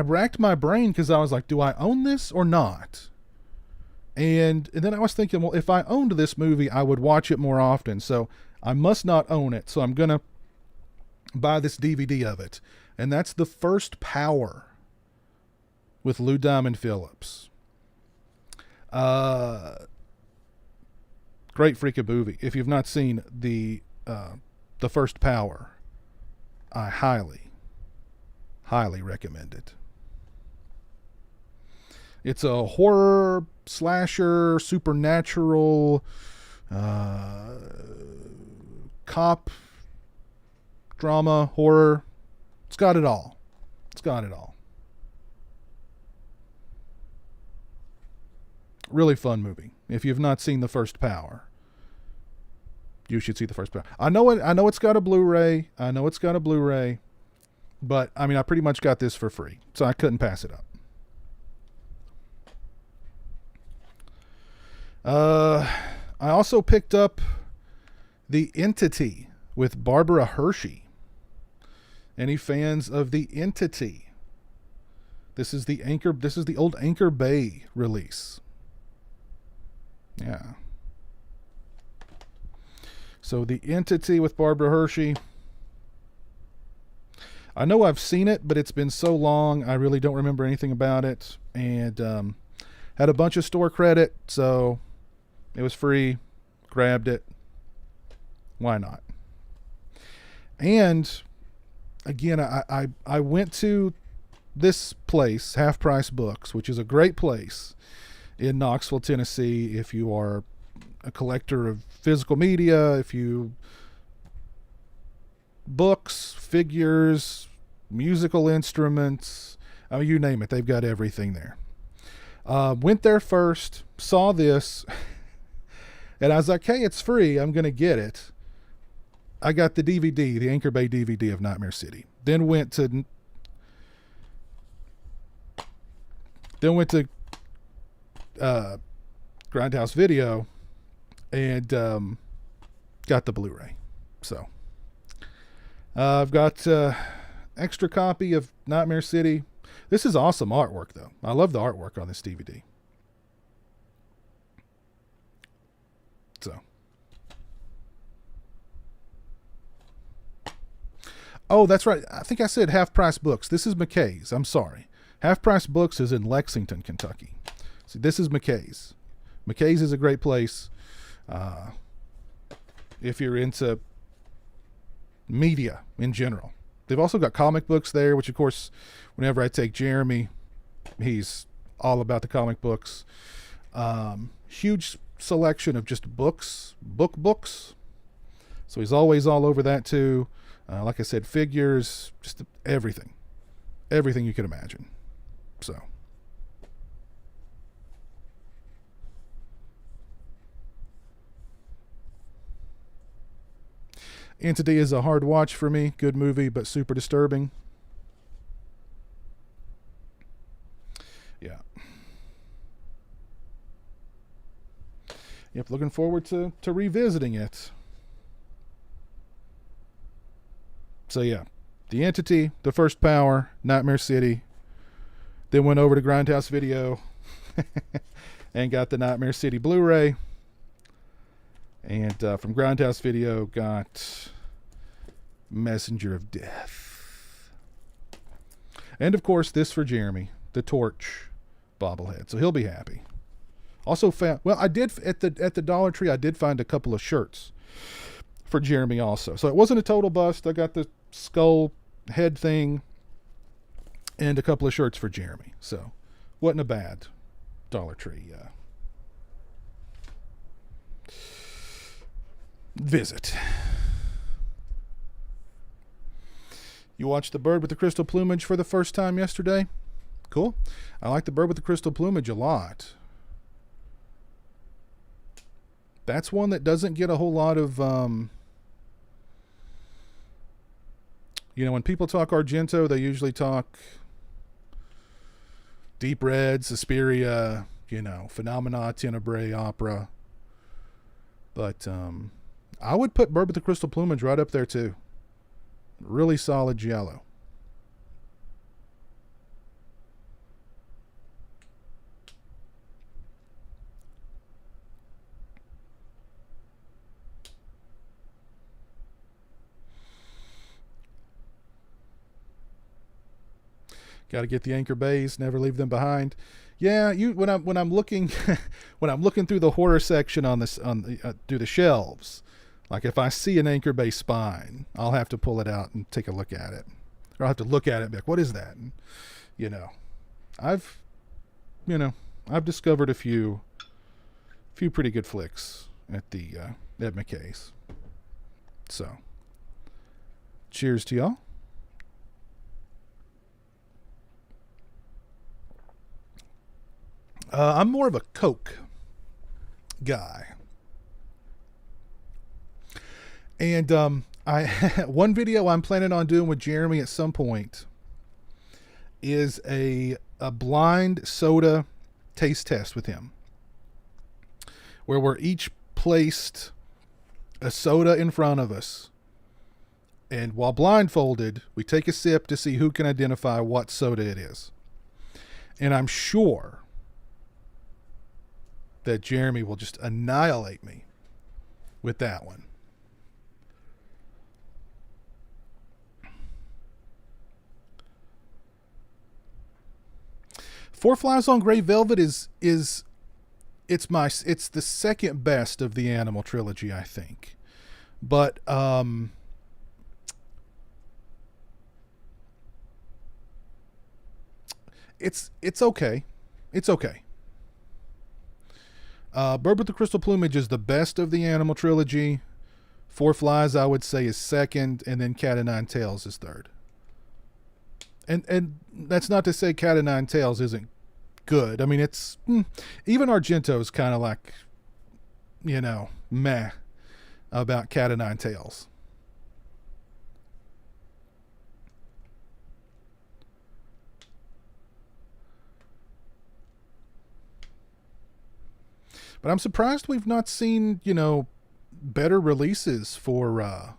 racked my brain because I was like, do I own this or not? And then I was thinking, well, if I owned this movie, I would watch it more often. So I must not own it. So I'm going to buy this DVD of it. And that's The First Power with Lou Diamond Phillips. Great freaking movie. If you've not seen The First Power, I highly recommend it. It's a horror, slasher, supernatural, cop, drama, horror. It's got it all. It's got it all. Really fun movie. If you've not seen The First Power, you should see The First Power. I know it's got a Blu-ray. But I mean, I pretty much got this for free, so I couldn't pass it up. I also picked up The Entity with Barbara Hershey. Any fans of The Entity? This is the old Anchor Bay release. Yeah. So The Entity with Barbara Hershey. I know I've seen it, but it's been so long, I really don't remember anything about it. And had a bunch of store credit, so it was free. Grabbed it. Why not? And again, I went to this place, Half Price Books, which is a great place in Knoxville, Tennessee. If you are a collector of physical media, if you books, figures, musical instruments, I mean, you name it, they've got everything there. Went there first, saw this, and I was like, hey, it's free, I'm going to get it. I got the DVD, the Anchor Bay DVD of Nightmare City. Then went to Grindhouse Video and got the Blu-ray. So I've got extra copy of Nightmare City. This is awesome artwork, though. I love the artwork on this DVD. So. Oh, that's right. I think I said Half Price Books. This is McKay's. I'm sorry. Half Price Books is in Lexington, Kentucky. See, this is McKay's. McKay's is a great place. If you're into media in general. They've also got comic books there, which of course, whenever I take Jeremy, he's all about the comic books. Huge selection of just books. So he's always all over that too. Like I said, figures, just everything you could imagine. So. Entity is a hard watch for me. Good movie, but super disturbing. Yeah. Yep, looking forward to revisiting it. So yeah, The Entity, The First Power, Nightmare City. Then went over to Grindhouse Video and got the Nightmare City Blu-ray. And from Grindhouse Video, got Messenger of Death. And of course, this for Jeremy, the Torch bobblehead. So he'll be happy. Also found, well, I did at the Dollar Tree, I did find a couple of shirts for Jeremy also. So it wasn't a total bust. I got the skull head thing and a couple of shirts for Jeremy. So wasn't a bad Dollar Tree visit. You watched The Bird with the Crystal Plumage for the first time yesterday? Cool. I like The Bird with the Crystal Plumage a lot. That's one that doesn't get a whole lot of, when people talk Argento, they usually talk Deep Red, Suspiria, Phenomena, Tenebrae, Opera. But I would put Bird with the Crystal Plumage right up there too. Really solid giallo. Got to get the Anchor Bays, never leave them behind. Yeah, when I'm looking when I'm looking through the horror section through the shelves, like if I see an Anchor Bay spine, I'll have to pull it out and take a look at it. Or I'll have to look at it and be like, what is that? And, I've you know, I've discovered a few pretty good flicks at McKay's. So, cheers to y'all. I'm more of a Coke guy. And I one video I'm planning on doing with Jeremy at some point is a blind soda taste test with him, where we're each placed a soda in front of us, and while blindfolded, we take a sip to see who can identify what soda it is. And I'm sure that Jeremy will just annihilate me with that one. Four Flies on Grey Velvet is it's the second best of the Animal trilogy, I think. But it's okay. It's okay. Bird with the Crystal Plumage is the best of the Animal trilogy. Four Flies, I would say, is second, and then Cat o' Nine Tails is third. And that's not to say Cat o' Nine Tails isn't good. I mean, it's even Argento's kind of like, you know, meh about Cat o' Nine Tails. But I'm surprised we've not seen, you know, better releases for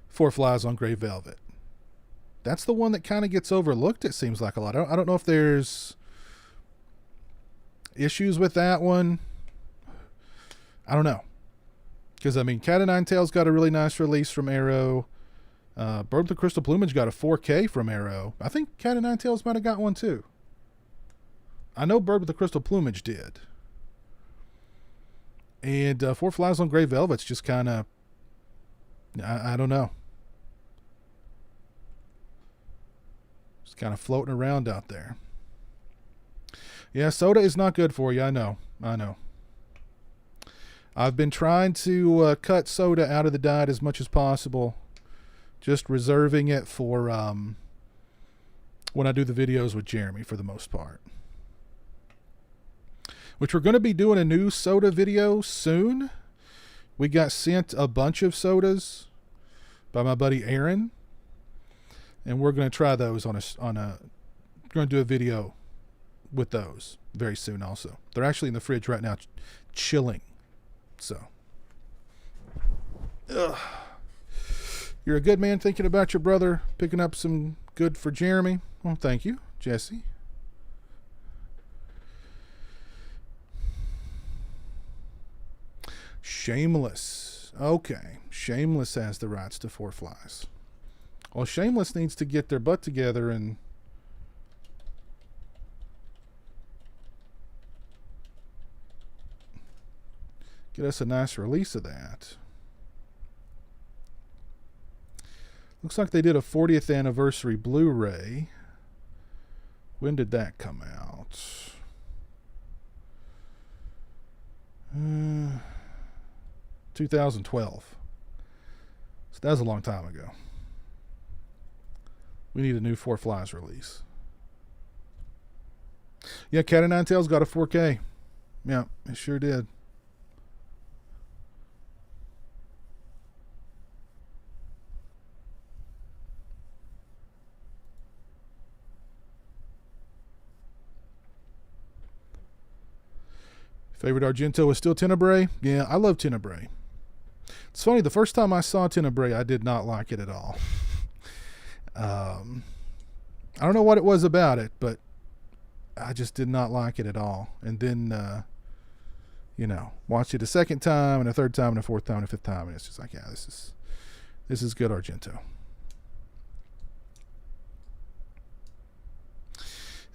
Four Flies on Grey Velvet. That's the one that kind of gets overlooked, it seems like a lot. I don't know if there's issues with that one. I don't know. Because, I mean, Cat o' Nine Tails got a really nice release from Arrow. Bird with the Crystal Plumage got a 4K from Arrow. I think Cat o' Nine Tails might have got one too. I know Bird with the Crystal Plumage did. And Four Flies on Grey Velvet's just kind of, I don't know. Just kind of floating around out there. Yeah, soda is not good for you. I know. I've been trying to cut soda out of the diet as much as possible. Just reserving it for when I do the videos with Jeremy for the most part. Which we're going to be doing a new soda video soon. We got sent a bunch of sodas by my buddy Aaron. And we're going to try those on a we're going to do a video with those very soon also. They're actually in the fridge right now chilling. So. Ugh. You're a good man thinking about your brother picking up some good for Jeremy. Well, thank you, Jesse. Shameless. Okay. Shameless has the rights to Four Flies. Well, Shameless needs to get their butt together and get us a nice release of that. Looks like they did a 40th anniversary Blu-ray. When did that come out? 2012. So that was a long time ago. We need a new Four Flies release. Yeah, Cat o' Nine Tails got a 4K. Yeah, it sure did. Favorite Argento is still Tenebrae. Yeah, I love Tenebrae. It's funny, the first time I saw Tenebrae, I did not like it at all. I don't know what it was about it, but I just did not like it at all. And then, watched it a second time, and a third time, and a fourth time, and a fifth time, and it's just like, yeah, this is good Argento.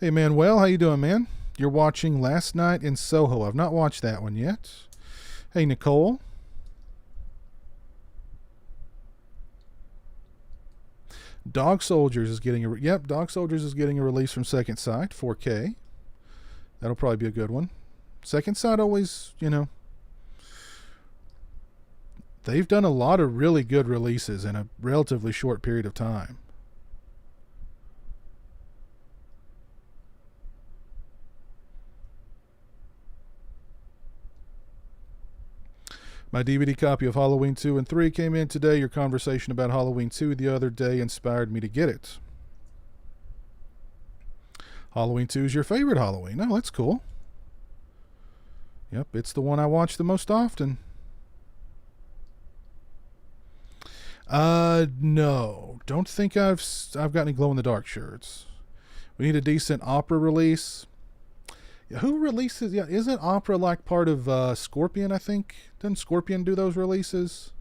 Hey, Manuel, how you doing, man? You're watching Last Night in Soho. I've not watched that one yet. Hey, Nicole. Dog Soldiers is getting a release from Second Sight, 4K. That'll probably be a good one. Second Sight always, they've done a lot of really good releases in a relatively short period of time. My DVD copy of Halloween 2 and 3 came in today. Your conversation about Halloween 2 the other day inspired me to get it. Halloween 2 is your favorite Halloween. Oh, that's cool. Yep, it's the one I watch the most often. No. Don't think I've got any glow-in-the-dark shirts. We need a decent opera release. Yeah, who releases? Yeah, isn't opera like part of Scorpion, I think? Doesn't Scorpion do those releases?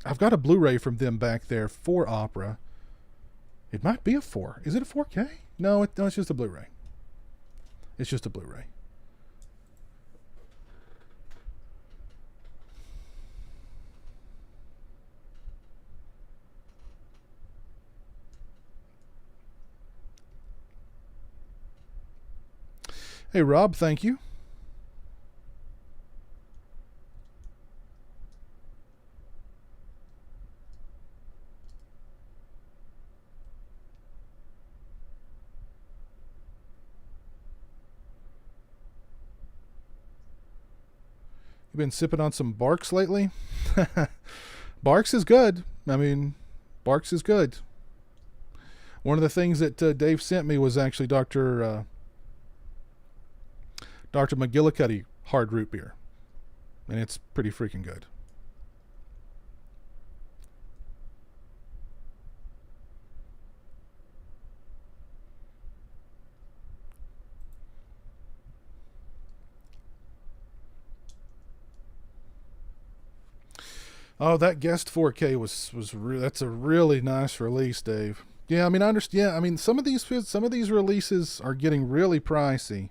I've got a Blu-ray from them back there for opera. It might be a 4. Is it a 4K? No, it's just a Blu-ray. It's just a Blu-ray. Hey, Rob, thank you. You been sipping on some Barks lately? Barks is good. I mean, Barks is good. One of the things that Dave sent me was actually Dr. McGillicuddy hard root beer. And it's pretty freaking good. Oh, that guest 4K that's a really nice release, Dave. Yeah, I mean, I understand. Yeah, I mean, some of these releases are getting really pricey.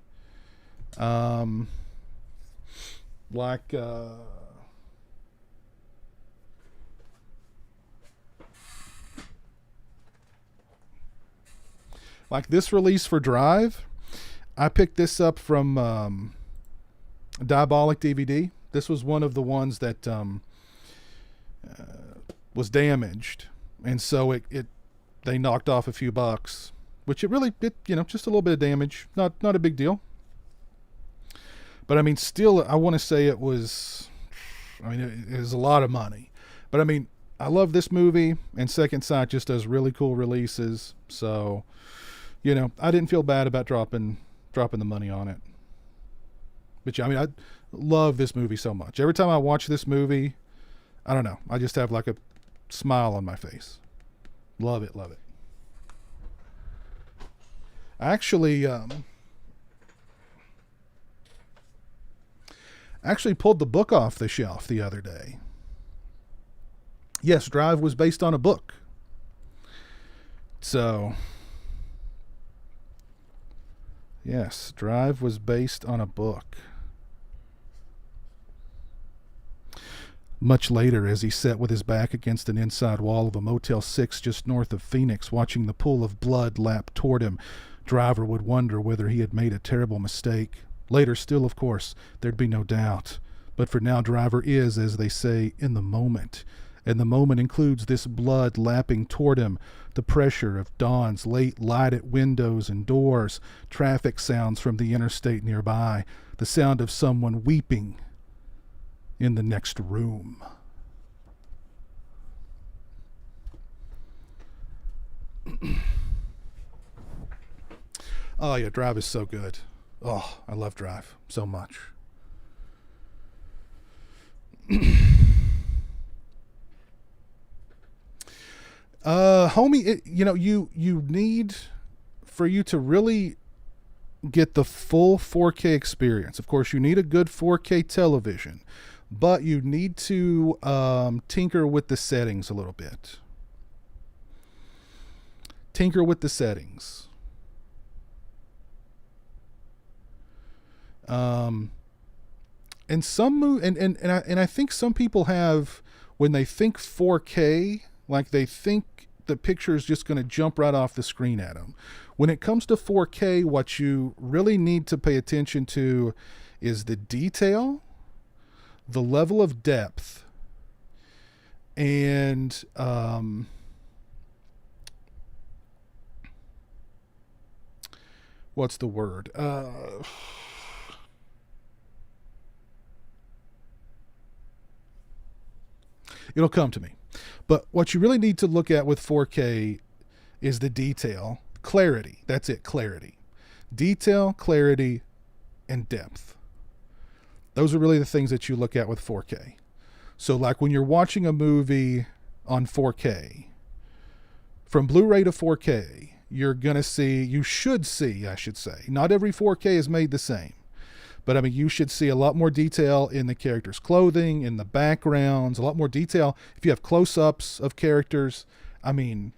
Like this release for Drive. I picked this up from Diabolic DVD. This was one of the ones that was damaged, and so they knocked off a few bucks, which just a little bit of damage, not a big deal. But I mean, still, I want to say it was a lot of money. But I mean, I love this movie, and Second Sight just does really cool releases. So, I didn't feel bad about dropping the money on it. But yeah, I mean, I love this movie so much. Every time I watch this movie, I don't know, I just have like a smile on my face. Love it, love it. Actually pulled the book off the shelf the other day. Yes, Drive was based on a book. So, yes, Drive was based on a book. Much later, as he sat with his back against an inside wall of a Motel 6 just north of Phoenix, watching the pool of blood lap toward him, Driver would wonder whether he had made a terrible mistake. Later still, of course, there'd be no doubt. But for now, Driver is, as they say, in the moment. And the moment includes this blood lapping toward him, the pressure of dawn's late light at windows and doors, traffic sounds from the interstate nearby, the sound of someone weeping in the next room. Oh yeah, Drive is so good. Oh, I love Drive so much. Homie, you need, for you to really get the full 4K experience. Of course, you need a good 4K television, but you need to tinker with the settings a little bit. Tinker with the settings. And I think some people have, when they think 4K, like they think the picture is just going to jump right off the screen at them. When it comes to 4K, what you really need to pay attention to is the detail, the level of depth, and what's the word? It'll come to me. But what you really need to look at with 4K is the detail, clarity. That's it, clarity. Detail, clarity, and depth. Those are really the things that you look at with 4K. So like when you're watching a movie on 4K, from Blu-ray to 4K, you should see, I should say. Not every 4K is made the same. But I mean, you should see a lot more detail in the characters' clothing, in the backgrounds, a lot more detail. If you have close-ups of characters, I mean,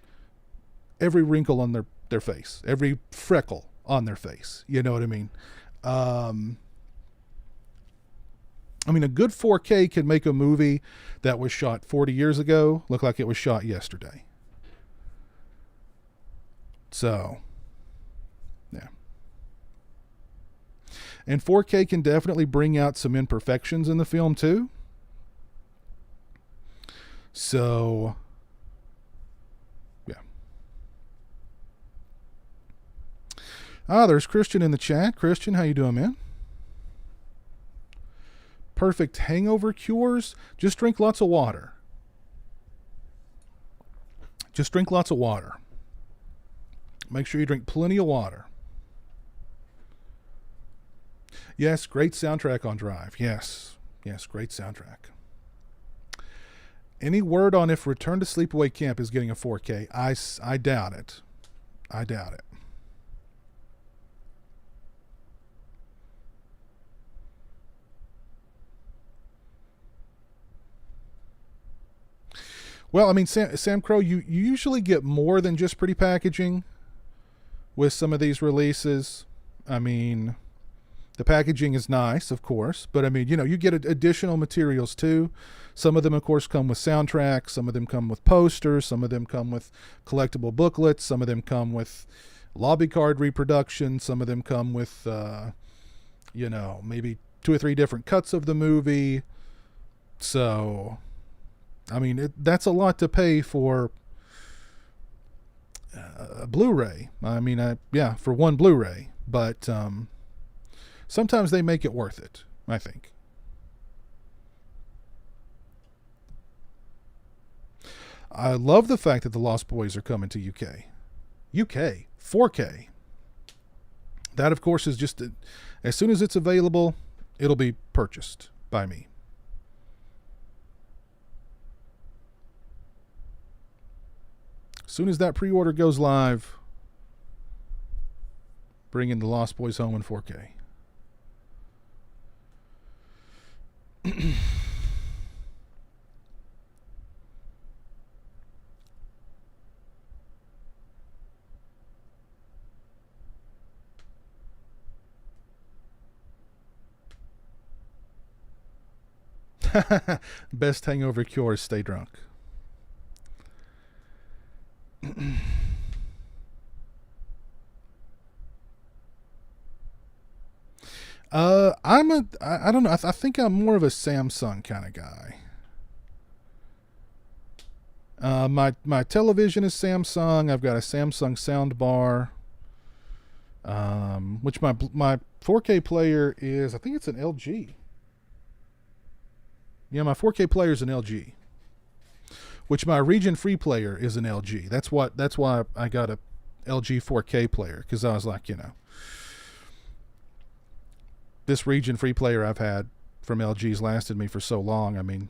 every wrinkle on their face, every freckle on their face. You know what I mean? I mean, a good 4K can make a movie that was shot 40 years ago look like it was shot yesterday. So, yeah. And 4K can definitely bring out some imperfections in the film too. So, yeah. There's Christian in the chat. Christian, how you doing, man? Perfect hangover cures. Just drink lots of water. Just drink lots of water. Make sure you drink plenty of water. Yes, great soundtrack on Drive. Yes, great soundtrack. Any word on if Return to Sleepaway Camp is getting a 4K? I doubt it. I doubt it. Well, I mean, Sam Crow, you usually get more than just pretty packaging with some of these releases. I mean, the packaging is nice, of course, but I mean, you get additional materials too. Some of them, of course, come with soundtracks. Some of them come with posters. Some of them come with collectible booklets. Some of them come with lobby card reproductions. Some of them come with, maybe 2 or 3 different cuts of the movie. So, I mean, that's a lot to pay for a Blu-ray. I mean, for one Blu-ray, but sometimes they make it worth it, I think. I love the fact that the Lost Boys are coming to UK. 4K. That, of course, is just, as soon as it's available, it'll be purchased by me. As soon as that pre-order goes live, bringing the Lost Boys home in 4K. Best hangover cure is stay drunk. I don't know. I think I'm more of a Samsung kind of guy. My television is Samsung. I've got a Samsung sound bar. Which my 4K player is, I think it's an LG. Yeah, my 4K player is an LG. Which my region free player is an LG. That's why I got a LG 4K player, because I was like, this region free player I've had from LG's lasted me for so long. I mean,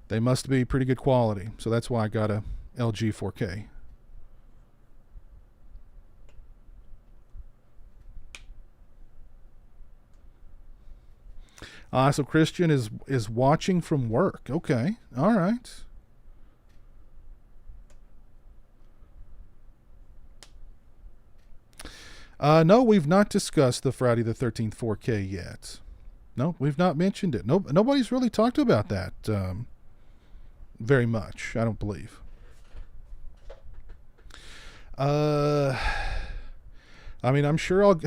they must be pretty good quality. So that's why I got a LG 4K. So Christian is watching from work. Okay. All right. No, we've not discussed the Friday the 13th 4K yet. No, we've not mentioned it. Nobody's really talked about that very much, I don't believe. I mean, I'm sure I'll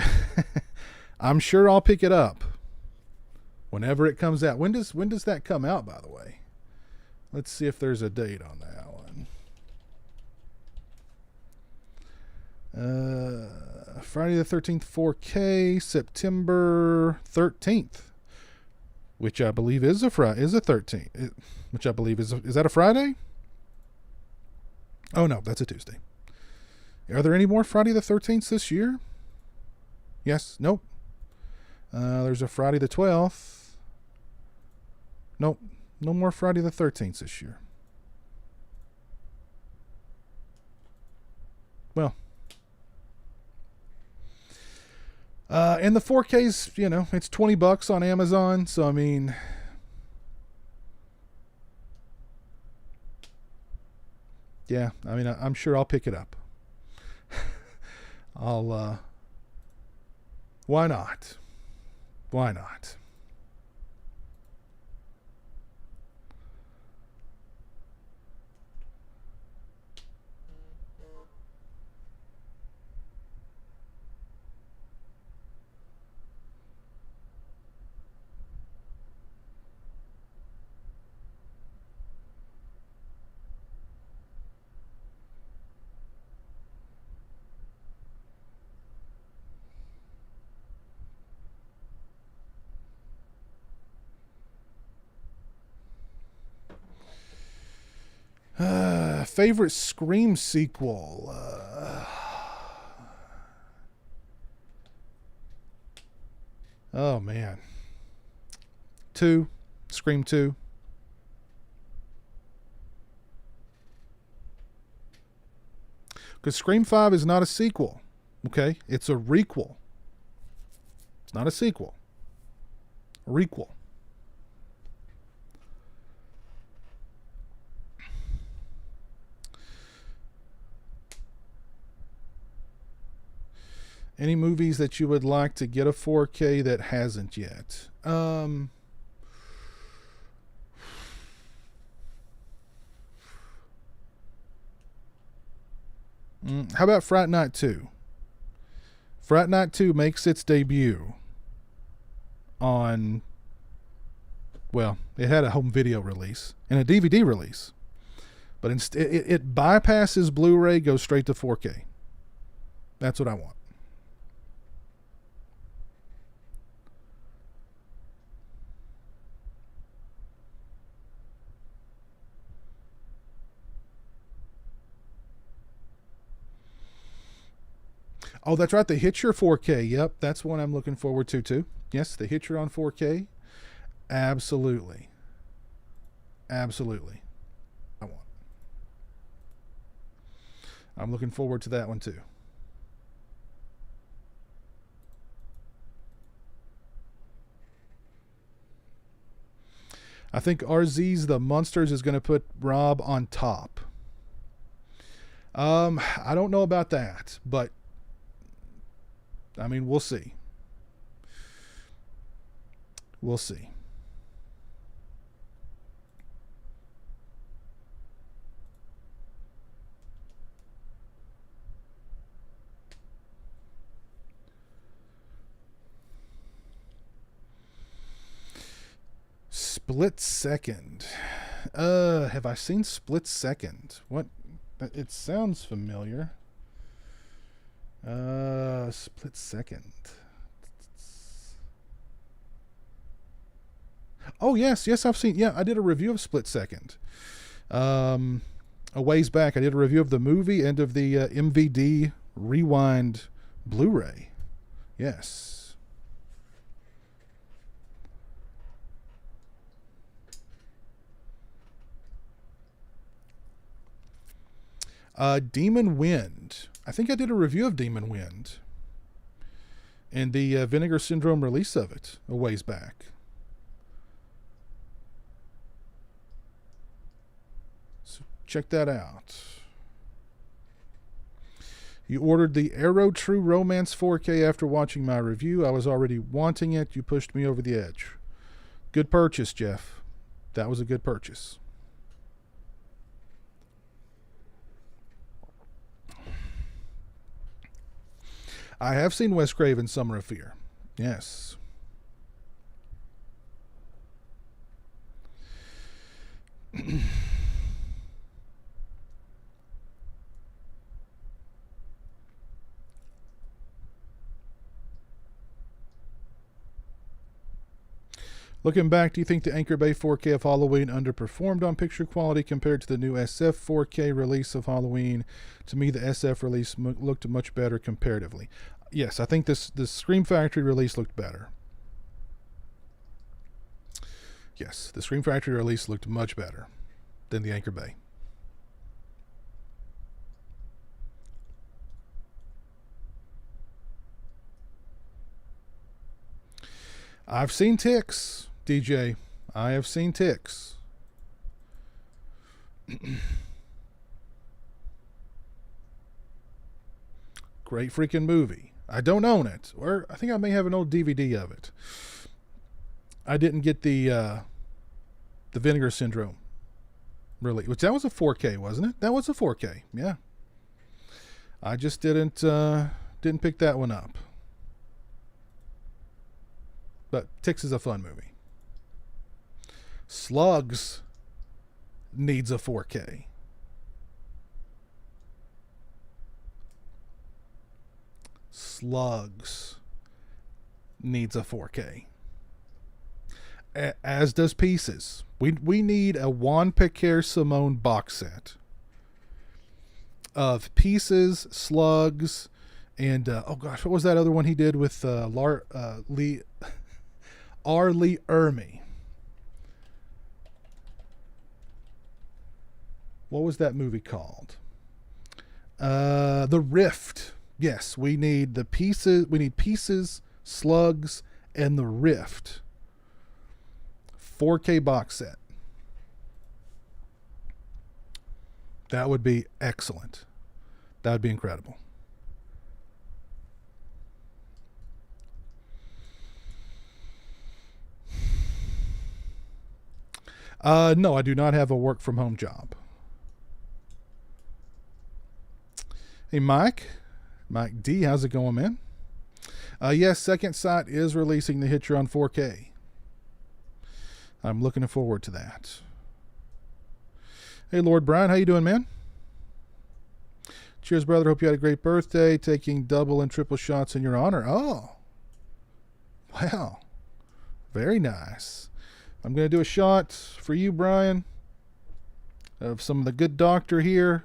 I'm sure I'll pick it up whenever it comes out. When does that come out, by the way? Let's see if there's a date on that one. Friday the 13th 4K, September 13th, which I believe is a 13th, which I believe is that a Friday? Oh no, that's a Tuesday. Are there any more Friday the 13th this year? Yes. Nope. There's a Friday the 12th. Nope. No more Friday the 13th this year. Well. And the 4K's, it's $20 on Amazon. So, I mean, yeah, I'm sure I'll pick it up. Why not? Why not? Favorite Scream sequel? Oh man, Scream 2. Because Scream 5 is not a sequel. Okay, it's a requel. It's not a sequel. A requel. Any movies that you would like to get a 4K that hasn't yet? How about Fright Night 2? Fright Night 2 makes its debut on, well, it had a home video release and a DVD release. But it bypasses Blu-ray, goes straight to 4K. That's what I want. Oh, that's right. The Hitcher 4K. Yep, that's one I'm looking forward to too. Yes, the Hitcher on 4K. Absolutely. Absolutely. I'm looking forward to that one too. I think RZ's The Munsters is going to put Rob on top. I don't know about that, but I mean, we'll see. We'll see. Split Second. Have I seen Split Second? What? It sounds familiar. Split Second. Oh yes, I've seen. Yeah, I did a review of Split Second. A ways back, I did a review of the movie and of the MVD Rewind Blu-ray. Yes. Demon Wind. I think I did a review of Demon Wind and the Vinegar Syndrome release of it a ways back. So check that out. You ordered the Arrow True Romance 4K after watching my review. I was already wanting it. You pushed me over the edge. Good purchase, Jeff. That was a good purchase. I have seen Wes Craven's Summer of Fear. Yes. Looking back, do you think the Anchor Bay 4K of Halloween underperformed on picture quality compared to the new SF 4K release of Halloween? To me, the SF release looked much better comparatively. Yes, I think the Scream Factory release looked better. Yes, the Scream Factory release looked much better than the Anchor Bay. I've seen ticks, DJ. I have seen ticks. Great freaking movie. I don't own it, or I think I may have an old DVD of it. I didn't get the Vinegar Syndrome really, which that was a 4K, wasn't it? That was a 4K. Yeah. I just didn't pick that one up. But Ticks is a fun movie. Slugs needs a 4K. Slugs needs a 4K. As does Pieces. We need a Juan Piquer Simone box set of Pieces, Slugs, and oh gosh, what was that other one he did with Lee Ermey? What was that movie called? The Rift. Yes, we need the Pieces. We need Pieces, Slugs, and The Rift. 4K box set. That would be excellent. That would be incredible. No, I do not have a work from home job. Hey, Mike D, how's it going, man? Yes, Second Sight is releasing the Hitcher on 4K. I'm looking forward to that. Hey, Lord Brian, how you doing, man? Cheers, brother. Hope you had a great birthday. Taking double and triple shots in your honor. Oh, wow. Very nice. I'm going to do a shot for you, Brian, of some of the good doctor here.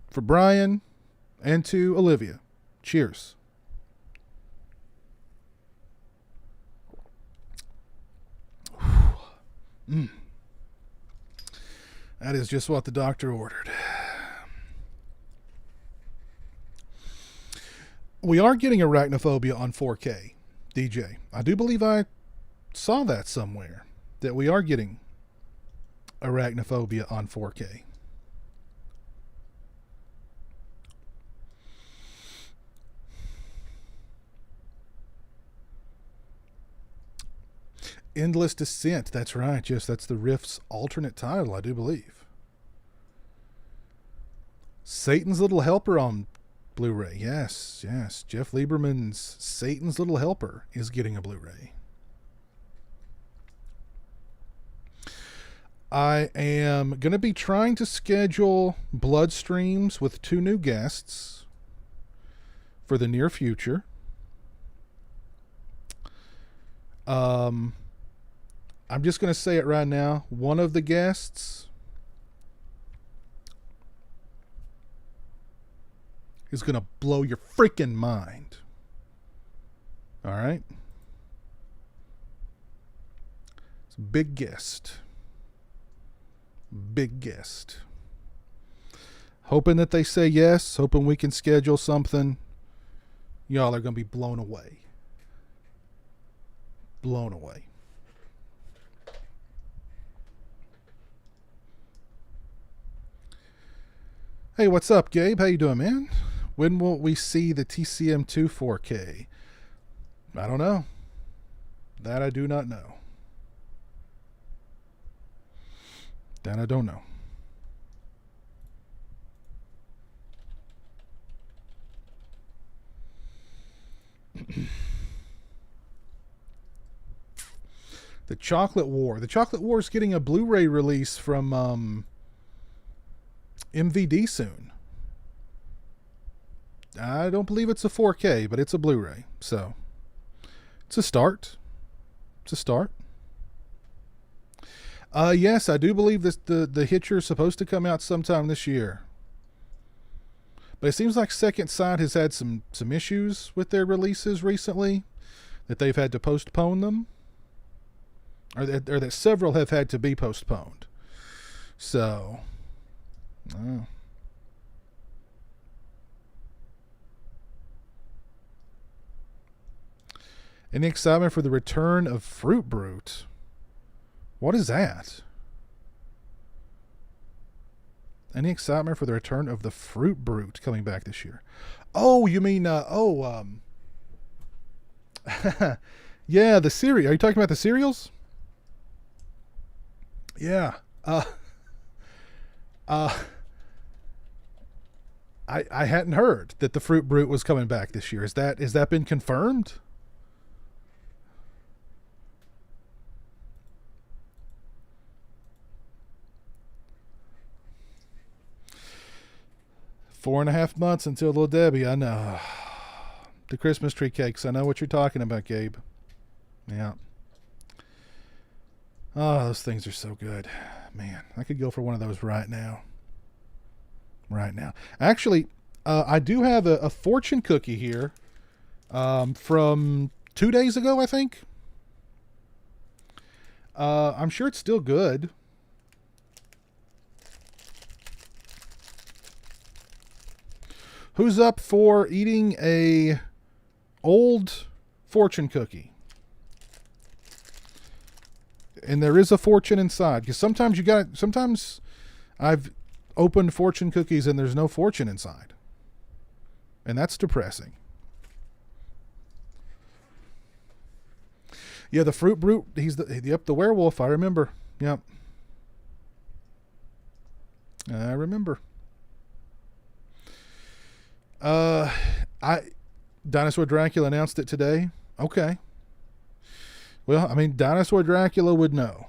For Brian and to Olivia. Cheers. That is just what the doctor ordered. We are getting Arachnophobia on 4K, DJ. I do believe I saw that somewhere, that we are getting Arachnophobia on 4K. Endless Descent. That's right. Yes, that's the Rift's alternate title, I do believe. Satan's Little Helper on Blu-ray. Yes, yes. Jeff Lieberman's Satan's Little Helper is getting a Blu-ray. I am going to be trying to schedule blood streams with 2 new guests for the near future. I'm just going to say it right now. One of the guests is going to blow your freaking mind. All right? It's a big guest. Big guest. Hoping that they say yes. Hoping we can schedule something. Y'all are going to be blown away. Blown away. Hey, what's up, Gabe? How you doing, man? When will we see the TCM2 4K? I don't know. That I do not know. That I don't know. The Chocolate War. The Chocolate War is getting a Blu-ray release from MVD soon. I don't believe it's a 4K, but it's a Blu-ray. So, it's a start. It's a start. Yes, I do believe this, the Hitcher is supposed to come out sometime this year. But it seems like Second Sight has had some issues with their releases recently, that they've had to postpone them. Or that several have had to be postponed. So, any excitement for the return of Fruit Brute? What is that? Any excitement for the return of the Fruit Brute coming back this year? Oh, you mean, yeah, the cereal. Are you talking about the cereals? Yeah. I hadn't heard that the Fruit Brute was coming back this year. Is that been confirmed? Four and a half months until Little Debbie. I know. The Christmas tree cakes. I know what you're talking about, Gabe. Yeah. Oh, those things are so good. Man, I could go for one of those right now. Right now. Actually, I do have a fortune cookie here from 2 days ago, I think. I'm sure it's still good. Who's up for eating a old fortune cookie? And there is a fortune inside, because sometimes I've opened fortune cookies and there's no fortune inside, and that's depressing. Yeah, the Fruit Brute. He's the werewolf. I remember. Yep, I remember. Dinosaur Dracula announced it today. Okay. Well, I mean, Dinosaur Dracula would know.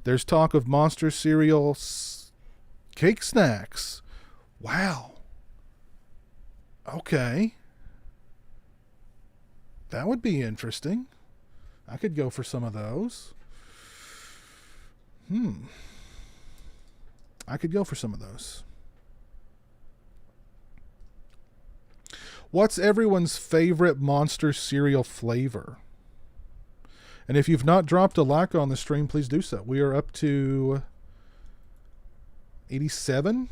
There's talk of monster cereal cake snacks. Wow. Okay. That would be interesting. I could go for some of those. I could go for some of those. What's everyone's favorite monster cereal flavor? And if you've not dropped a like on the stream, please do so. We are up to 87,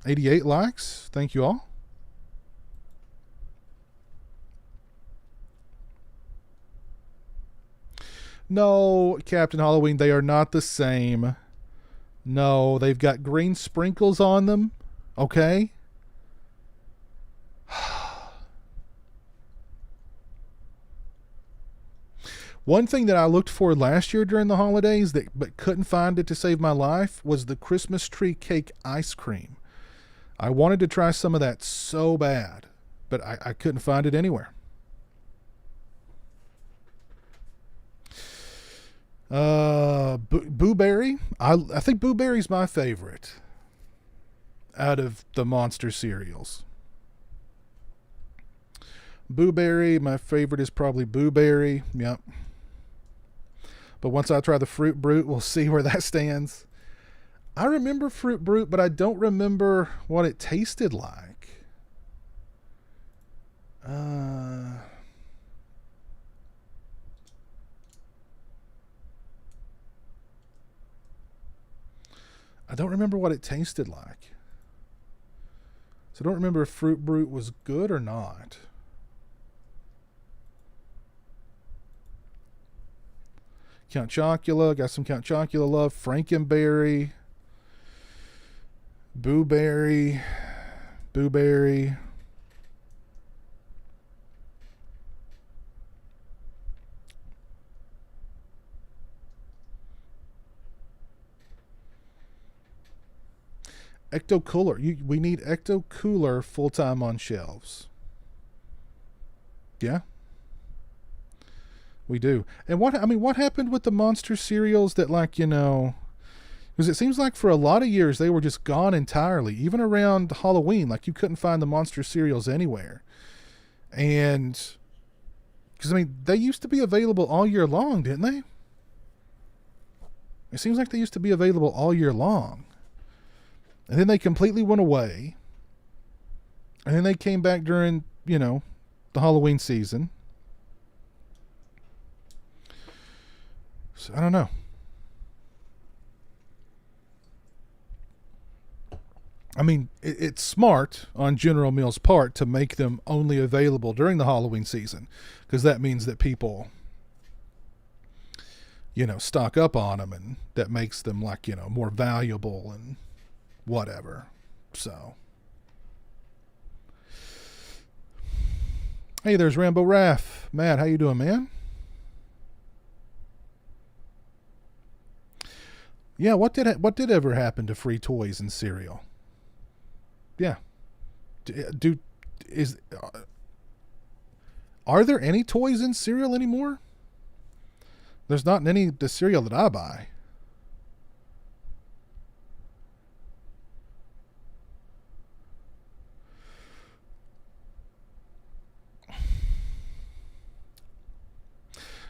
88 likes. Thank you all. No, Captain Halloween, they are not the same. No, they've got green sprinkles on them. Okay. One thing that I looked for last year during the holidays but couldn't find it to save my life was the Christmas tree cake ice cream. I wanted to try some of that so bad, but I couldn't find it anywhere. Boo Berry. I think Boo Berry's my favorite out of the monster cereals. Boo Berry, my favorite is probably Boo Berry. Yep. But once I try the Fruit Brute, we'll see where that stands. I remember Fruit Brute, but I don't remember what it tasted like. I don't remember what it tasted like. So I don't remember if Fruit Brute was good or not. Count Chocula, got some Count Chocula love. Frankenberry, Boo Berry, Boo Berry. Ecto Cooler. We need Ecto Cooler full time on shelves. Yeah. We do. And what happened with the monster cereals that, like, because it seems like for a lot of years they were just gone entirely, even around Halloween. Like, you couldn't find the monster cereals anywhere. And because they used to be available all year long, didn't they? It seems like they used to be available all year long. And then they completely went away. And then they came back during, the Halloween season. So I don't know. It's smart on General Mills' part to make them only available during the Halloween season, because that means that people, stock up on them, and that makes them, like, more valuable and whatever. So, hey, there's Rambo Raff. Matt, how you doing, man? Yeah, what did ever happen to free toys and cereal? Yeah. Are there any toys in cereal anymore? There's not any the cereal that I buy.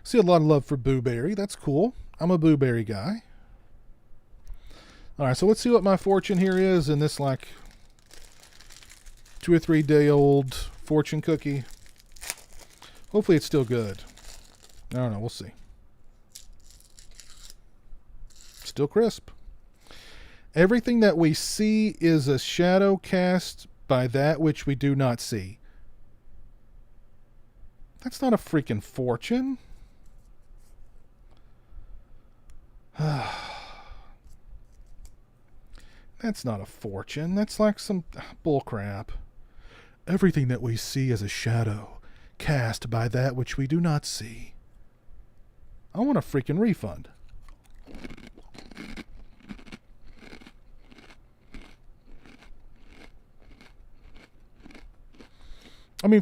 See a lot of love for Boo Berry. That's cool. I'm a Boo Berry guy. All right, so let's see what my fortune here is in this, like, 2 or 3 day old fortune cookie. Hopefully it's still good. I don't know. We'll see. Still crisp. Everything that we see is a shadow cast by that which we do not see. That's not a freaking fortune. That's not a fortune. That's like some bullcrap. Everything that we see is a shadow cast by that which we do not see. I want a freaking refund.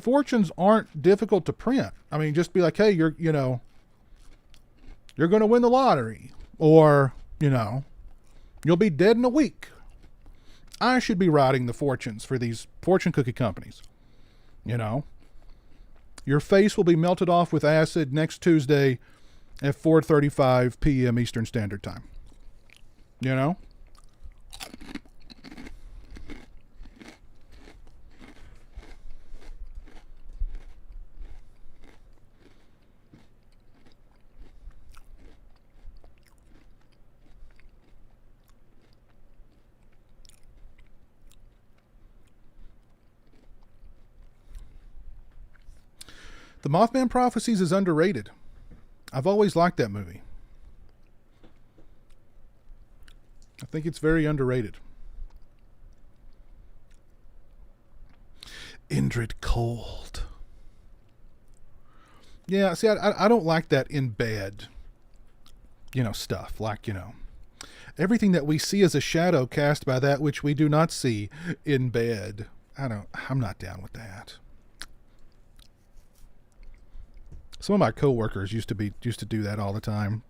Fortunes aren't difficult to print. Just be like, hey, you're going to win the lottery. Or, you'll be dead in a week. I should be writing the fortunes for these fortune cookie companies. Your face will be melted off with acid next Tuesday at 4:35 p.m. Eastern Standard Time. The Mothman Prophecies is underrated. I've always liked that movie. I think it's very underrated. Indrid Cold. Yeah, see, I don't like that in bed, stuff. Like, everything that we see is a shadow cast by that which we do not see in bed. I'm not down with that. Some of my coworkers used to do that all the time.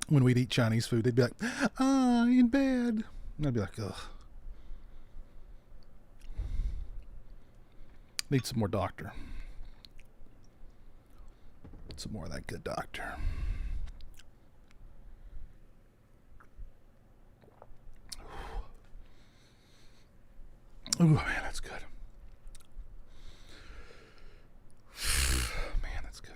When we'd eat Chinese food, they'd be like, in bed. And I'd be like, ugh. Need some more doctor. Some more of that good doctor. Ooh, man, that's good. Man, that's good.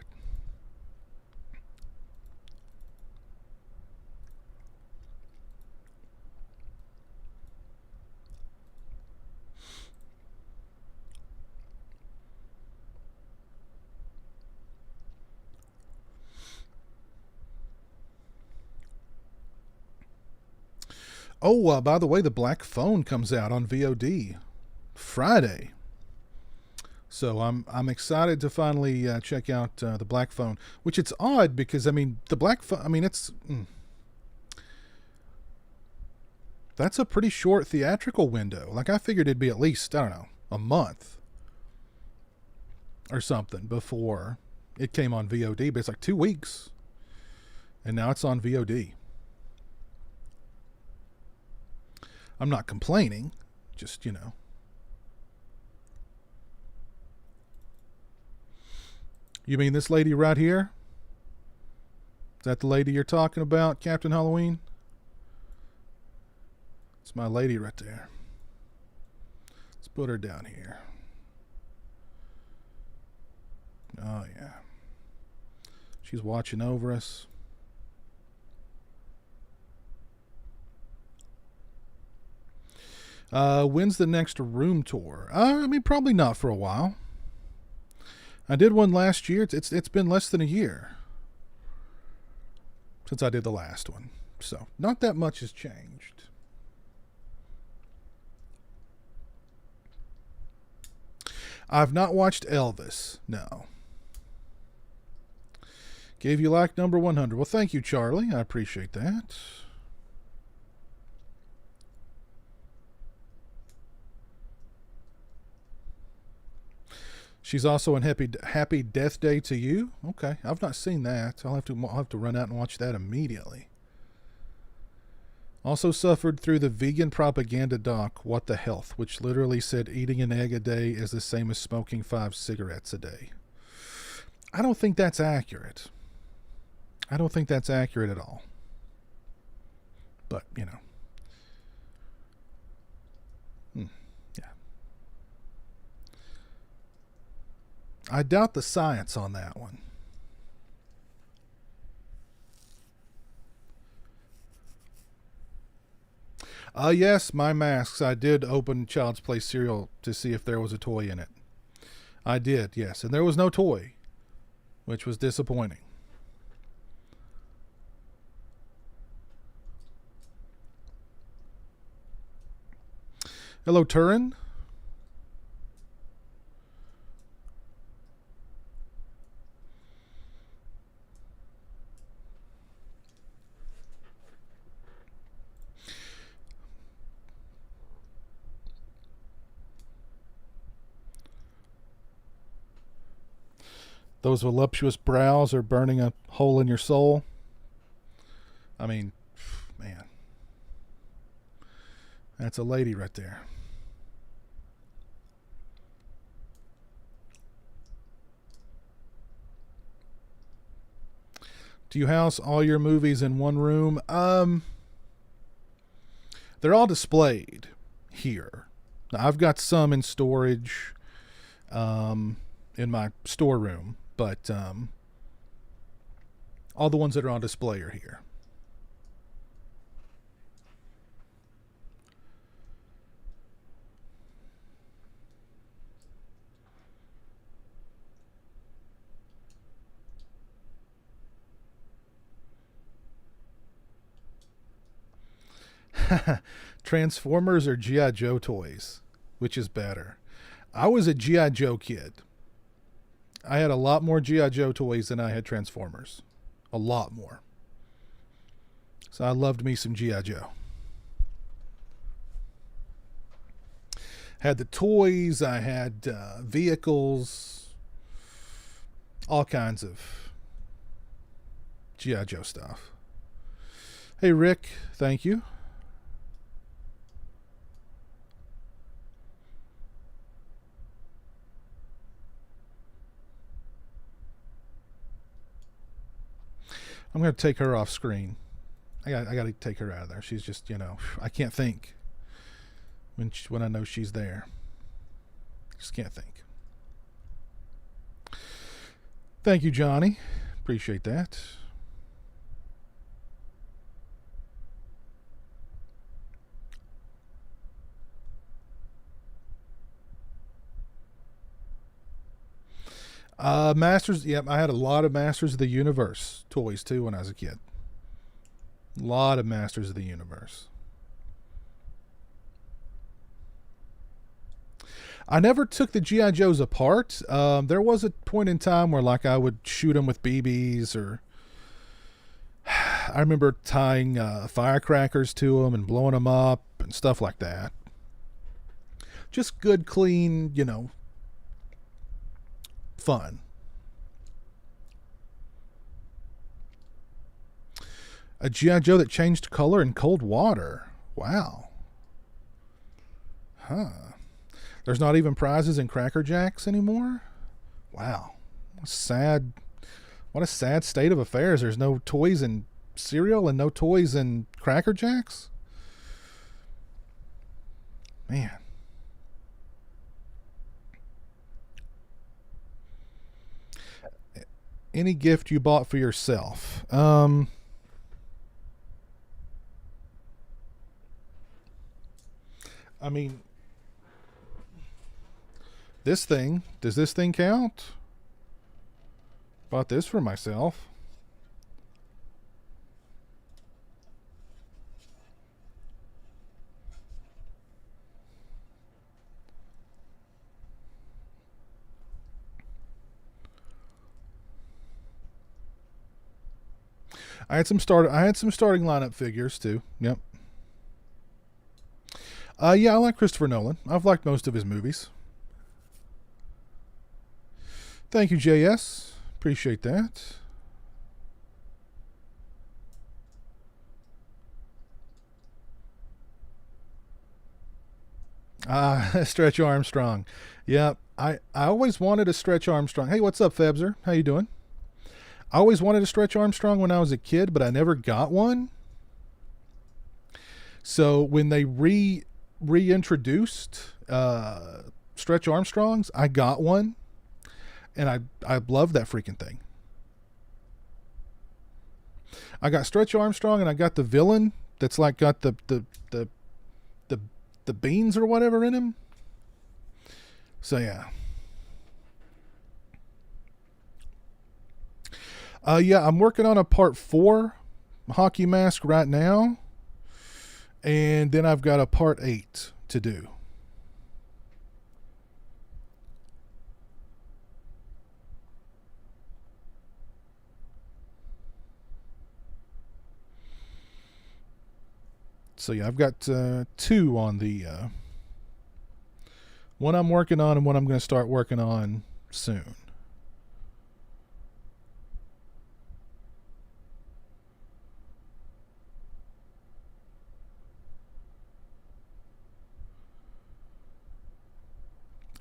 Oh, by the way, the Black Phone comes out on VOD Friday. So I'm excited to finally check out the Black Phone, which it's odd because, the Black Phone, that's a pretty short theatrical window. Like, I figured it'd be at least, I don't know, a month or something before It came on VOD, but it's like 2 weeks. And now it's on VOD. I'm not complaining. Just, you know. You mean this lady right here? Is that the lady you're talking about, Captain Halloween? It's my lady right there. Let's put her down here. Oh, yeah. She's watching over us. When's the next room tour? I mean, probably not for a while. I did one last year. It's been less than a year since I did the last one. So, not that much has changed. I've not watched Elvis. No. Gave you like number 100. Well, thank you, Charlie. I appreciate that. She's also in Happy Death Day to You. Okay, I've not seen that. I'll have to run out and watch that immediately. Also suffered through the vegan propaganda doc, What the Health, which literally said eating an egg a day is the same as smoking 5 cigarettes a day. I don't think that's accurate. I don't think that's accurate at all. But, you know. Yeah. I doubt the science on that one. Yes, my masks. I did open Child's Play cereal to see if there was a toy in it. I did, yes. And there was no toy, which was disappointing. Hello, Turin. Those voluptuous brows are burning a hole in your soul. I mean, man. That's a lady right there. Do you house all your movies in one room? They're all displayed here. Now, I've got some in storage in my storeroom, but all the ones that are on display are here. Transformers or G.I. Joe toys? Which is better? I was a G.I. Joe kid. I had a lot more G.I. Joe toys than I had Transformers. A lot more. So I loved me some G.I. Joe. Had the toys, I had vehicles, all kinds of G.I. Joe stuff. Hey, Rick, thank you. I'm going to take her off screen. I got to take her out of there. She's just, you know, I can't think when I know she's there. Just can't think. Thank you, Johnny. Appreciate that. Masters, yep, I had a lot of Masters of the Universe toys too when I was a kid. A lot of Masters of the Universe. I never took the G.I. Joes apart. There was a point in time where like I would shoot them with BBs, or I remember tying firecrackers to them and blowing them up and stuff like that. Just good, clean, you know, fun. A G.I. Joe that changed color in cold water. Wow. Huh. There's not even prizes in Cracker Jacks anymore? Wow. Sad. What a sad state of affairs. There's no toys in cereal and no toys in Cracker Jacks? Man. Any gift you bought for yourself? I mean, this thing, does this thing count? Bought this for myself. I had some starting lineup figures too. Yep. Yeah, I like Christopher Nolan. I've liked most of his movies. Thank you, JS. Appreciate that. Stretch Armstrong. Yeah, I always wanted a Stretch Armstrong. Hey, what's up, Febzer? How you doing? I always wanted a Stretch Armstrong when I was a kid, but I never got one. So when they reintroduced Stretch Armstrongs, I got one, and I love that freaking thing. I got Stretch Armstrong, and I got the villain that's like got the beans or whatever in him. So yeah. Yeah, I'm working on a part 4 hockey mask right now. And then I've got a part 8 to do. So yeah, I've got 2 on the one I'm working on and one I'm going to start working on soon.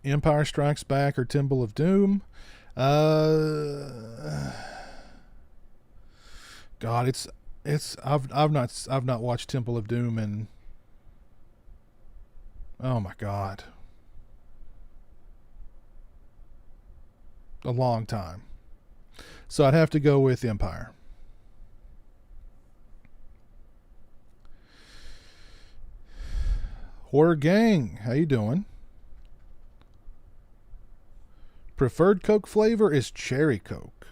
Empire Strikes Back or Temple of Doom. God, I've not watched Temple of Doom in, oh my God, a long time. So I'd have to go with Empire. Horror Gang, how you doing? Preferred Coke flavor is cherry Coke.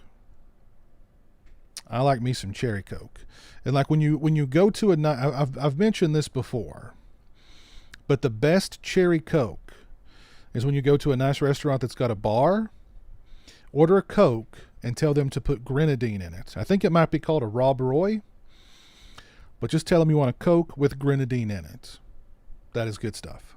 I like me some cherry Coke. And like when you go to I've mentioned this before, but the best cherry Coke is when you go to a nice restaurant that's got a bar, order a Coke and tell them to put grenadine in it. I think it might be called a Rob Roy, but just tell them you want a Coke with grenadine in it. That is good stuff.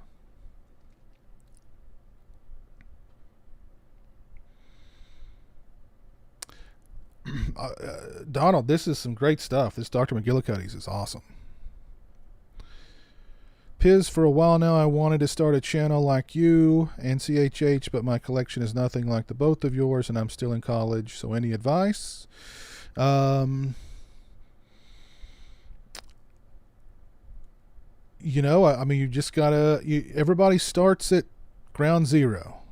Donald, this is some great stuff. This Dr. McGillicuddy's is awesome. Piz, for a while now I wanted to start a channel like you and CHH, but my collection is nothing like the both of yours and I'm still in college, so any advice? You know, I mean, you just gotta, everybody starts at ground zero.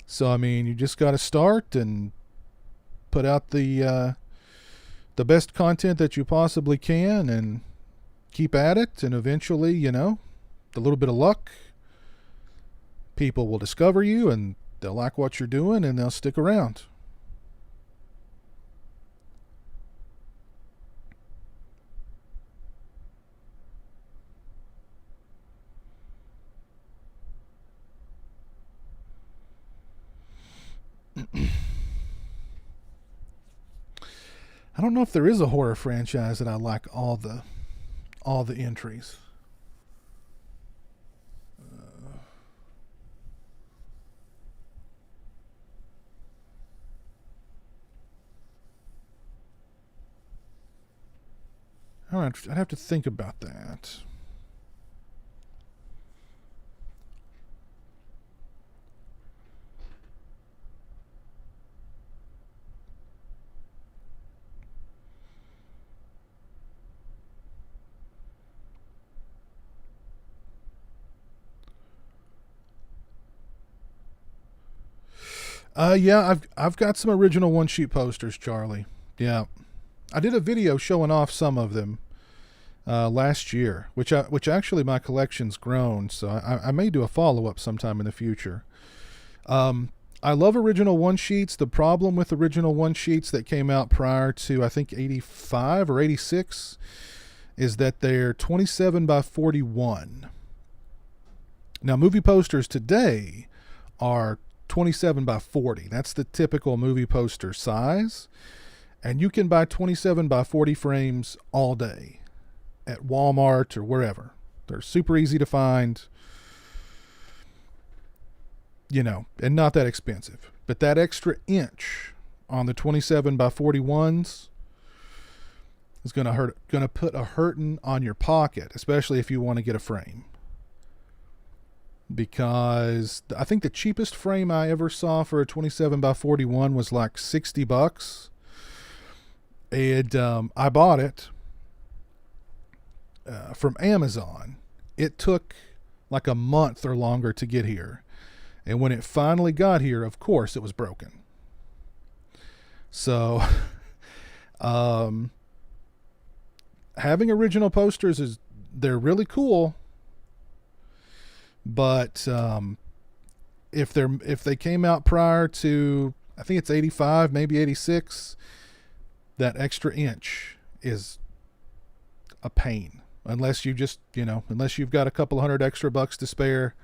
So, I mean, you just gotta start and put out the best content that you possibly can and keep at it. And eventually, you know, a little bit of luck, people will discover you and they'll like what you're doing and they'll stick around. I don't know if there is a horror franchise that I like all the entries. I'd have to think about that. Yeah, I've got some original one sheet posters, Charlie. Yeah, I did a video showing off some of them last year, which actually my collection's grown, so I may do a follow up sometime in the future. I love original one sheets. The problem with original one sheets that came out prior to I think 85 or 86 is that they're 27 by 41. Now movie posters today are 27 by 40. That's the typical movie poster size. And you can buy 27 by 40 frames all day at Walmart or wherever. They're super easy to find, and not that expensive. But that extra inch on the 27 by 41s is going to put a hurting on your pocket, especially if you want to get a frame. Because I think the cheapest frame I ever saw for a 27 by 41 was like $60. And I bought it from Amazon. It took like a month or longer to get here. And when it finally got here, of course, it was broken. So having original posters they're really cool. But if they came out prior to, I think it's 85, maybe 86, that extra inch is a pain. Unless you just, unless you've got a couple $100 extra to spare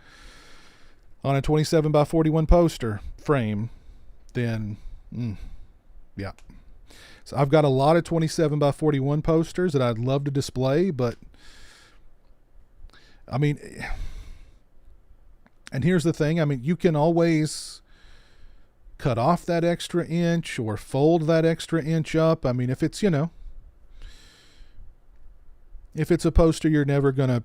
on a 27 by 41 poster frame, then yeah. So I've got a lot of 27 by 41 posters that I'd love to display, but I mean, and here's the thing, you can always cut off that extra inch or fold that extra inch up. If it's, if it's a poster you're never going to,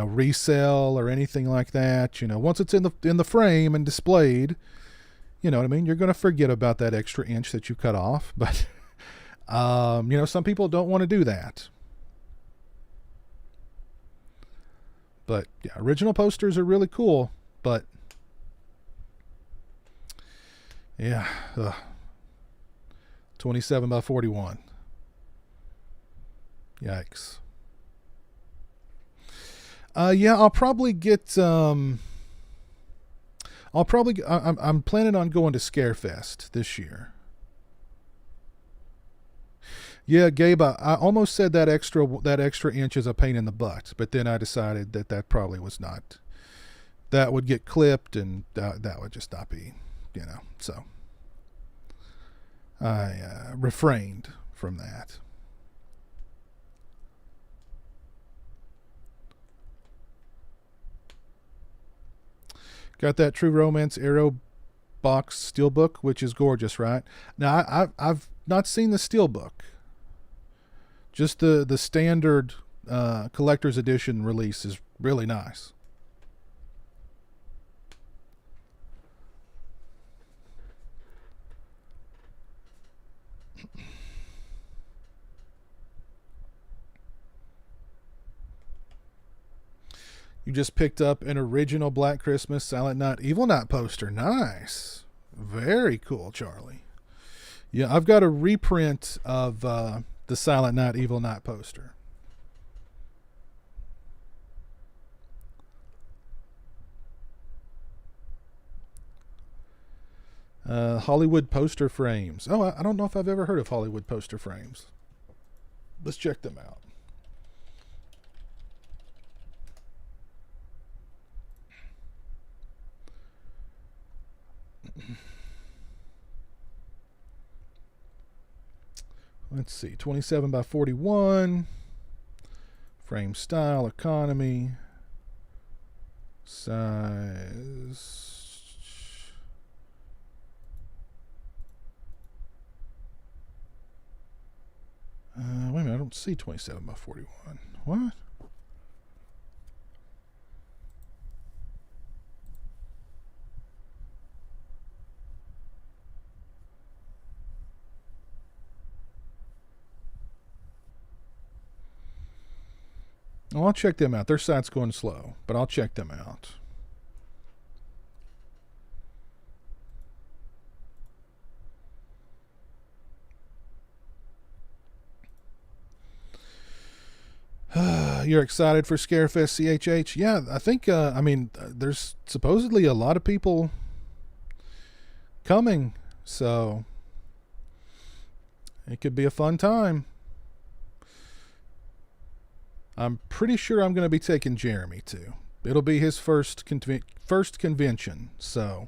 resell or anything like that, once it's in the frame and displayed, you're going to forget about that extra inch that you cut off. But, some people don't want to do that. But yeah, original posters are really cool, but yeah, 27 by 41. Yikes. Yeah, I'll probably get, I'm planning on going to Scarefest this year. Yeah, Gabe, I almost said that extra inch is a pain in the butt, but then I decided that probably was not. That would get clipped, and that would just not be, so I refrained from that. Got that True Romance Arrow box steelbook, which is gorgeous, right? Now, I've not seen the steelbook. Just the standard collector's edition release is really nice. You just picked up an original Black Christmas Silent Night Evil Night poster. Nice. Very cool, Charlie. Yeah, I've got a reprint of the Silent Night Evil Night poster. Hollywood poster frames. Oh, I don't know if I've ever heard of Hollywood poster frames. Let's check them out. Let's see, 27 by 41, frame style, economy, size. Wait a minute, don't see 27 by 41. What? Well, I'll check them out. Their site's going slow, but I'll check them out. You're excited for Scarefest CHH? Yeah, I think, there's supposedly a lot of people coming, so it could be a fun time. I'm pretty sure I'm going to be taking Jeremy too. It'll be his first convention, so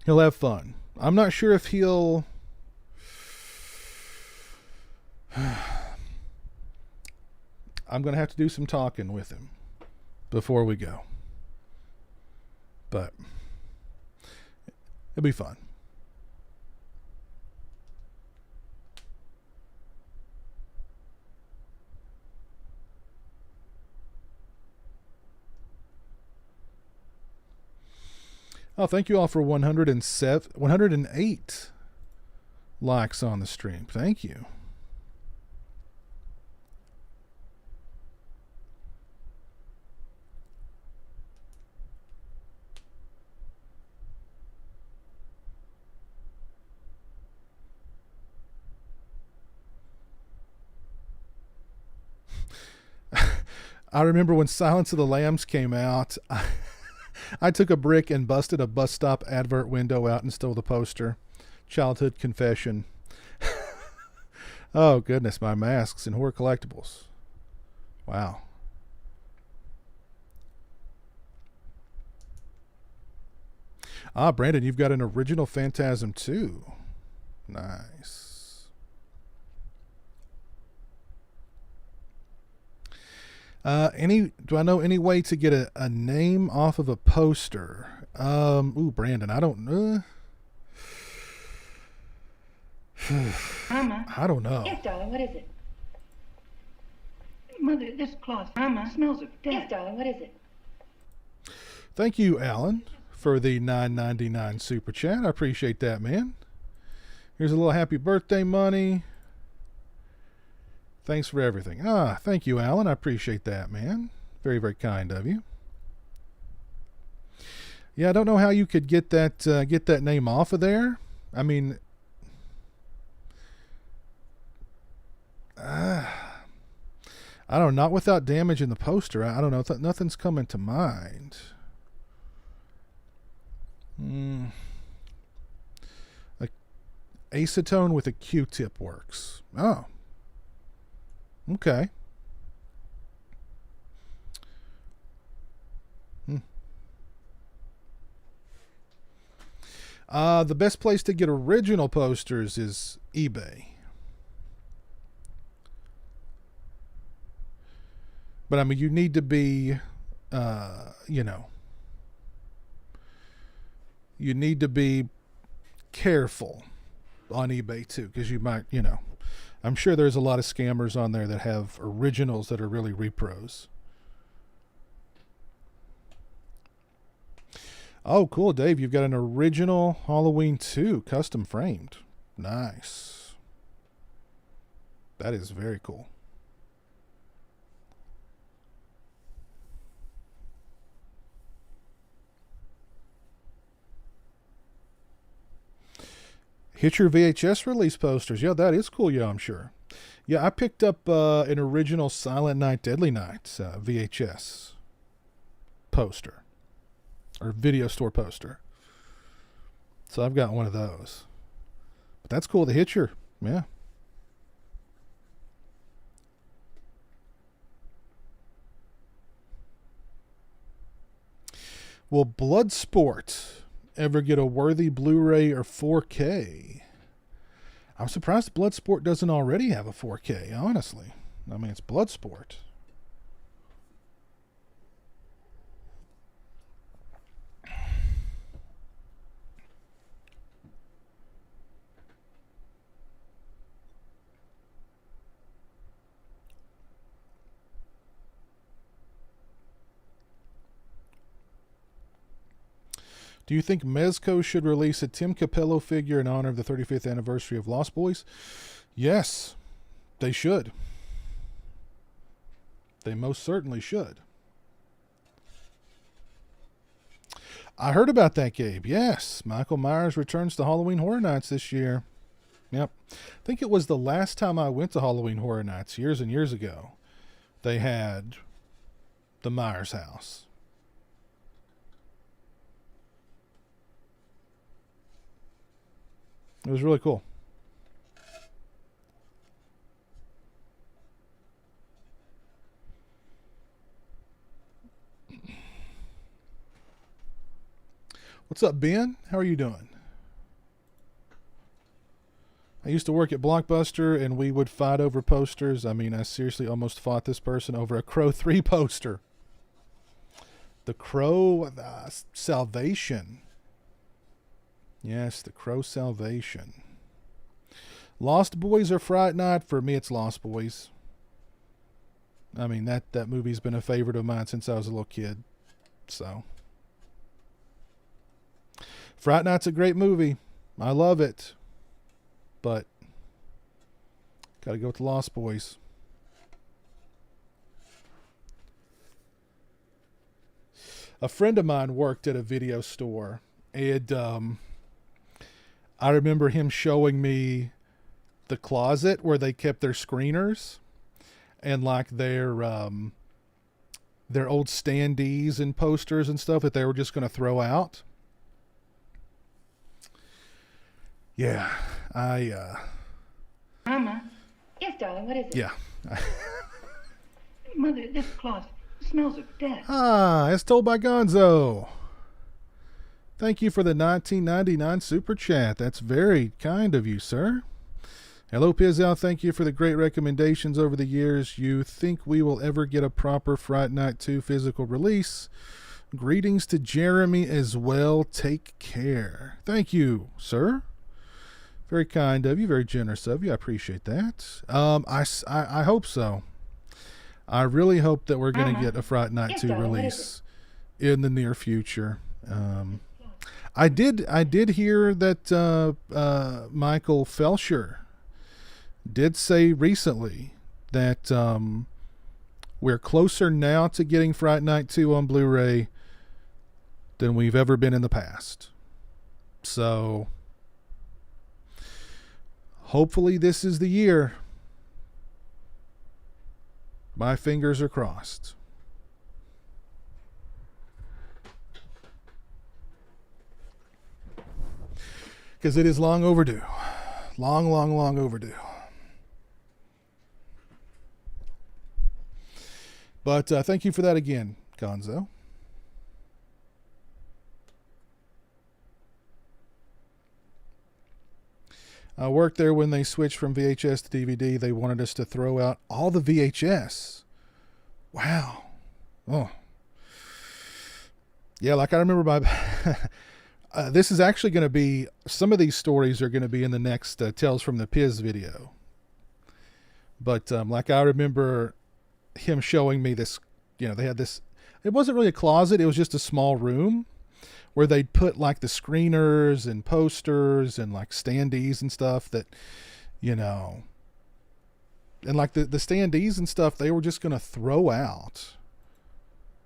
he'll have fun. I'm not sure if he'll... I'm going to have to do some talking with him before we go. But it'll be fun. Oh, thank you all for 108 likes on the stream. Thank you. I remember when Silence of the Lambs came out, I took a brick and busted a bus stop advert window out and stole the poster. Childhood confession. Oh, goodness, my masks and horror collectibles. Wow. Ah, Brandon, you've got an original Phantasm too. Nice. Do I know any way to get a name off of a poster? Brandon, I don't know. Mama. I don't know. Yes, darling, what is it? Mother, this cloth, Mama, smells of death. Yes, darling, what is it? Thank you, Alan, for the $9.99 super chat. I appreciate that, man. Here's a little happy birthday money. Thanks for everything. Thank you, Alan. I appreciate that, man. Very, very kind of you. Yeah, I don't know how you could get that name off of there. I mean, I don't know. Not without damaging the poster. I don't know. Nothing's coming to mind. Acetone with a Q-tip works. Oh. Okay. The best place to get original posters is eBay. But I mean, you need to be, you need to be careful on eBay too, because you might, I'm sure there's a lot of scammers on there that have originals that are really repros. Oh, cool, Dave. You've got an original Halloween 2 custom framed. Nice. That is very cool. Hit your VHS release posters. Yeah, that is cool. Yeah, I'm sure. Yeah, I picked up an original Silent Night, Deadly Night VHS poster. Or video store poster. So I've got one of those. But that's cool. The Hitcher. Yeah. Will Bloodsport ever get a worthy Blu-ray or 4K? I'm surprised Bloodsport doesn't already have a 4K, honestly. I mean, it's Bloodsport. Do you think Mezco should release a Tim Capello figure in honor of the 35th anniversary of Lost Boys? Yes, they should. They most certainly should. I heard about that, Gabe. Yes, Michael Myers returns to Halloween Horror Nights this year. Yep. I think it was the last time I went to Halloween Horror Nights, years and years ago. They had the Myers house. It was really cool. What's up, Ben? How are you doing? I used to work at Blockbuster, and we would fight over posters. I mean, I seriously almost fought this person over a Crow 3 poster. The Crow Salvation. Yes, the Crow Salvation. Lost Boys or Fright Night? For me, it's Lost Boys. I mean, that movie's been a favorite of mine since I was a little kid. So, Fright Night's a great movie. I love it. But, gotta go with the Lost Boys. A friend of mine worked at a video store, and I remember him showing me the closet where they kept their screeners and like their old standees and posters and stuff that they were just going to throw out. Yeah, Mama. Yes, darling, what is it? Yeah. Mother, this cloth smells of death. As told by Gonzo. Thank you for the 1999 super chat. That's very kind of you, sir. Hello, Pizowell. Thank you for the great recommendations over the years. You think we will ever get a proper Fright Night 2 physical release? Greetings to Jeremy as well. Take care. Thank you, sir. Very kind of you. Very generous of you. I appreciate that. I hope so. I really hope that we're going to get a Fright Night 2 release in the near future. I did hear that Michael Felsher did say recently that we're closer now to getting Fright Night 2 on Blu-ray than we've ever been in the past. So hopefully this is the year. My fingers are crossed. Because it is long overdue. Long, long, long overdue. But thank you for that again, Gonzo. I worked there when they switched from VHS to DVD. They wanted us to throw out all the VHS. Wow. Oh. Yeah, like I remember my... this is actually going to be... Some of these stories are going to be in the next Tales from the Piz video. But like I remember him showing me this... You know, they had this... It wasn't really a closet. It was just a small room where they'd put like the screeners and posters and like standees and stuff that, you know, and like the standees and stuff, they were just going to throw out,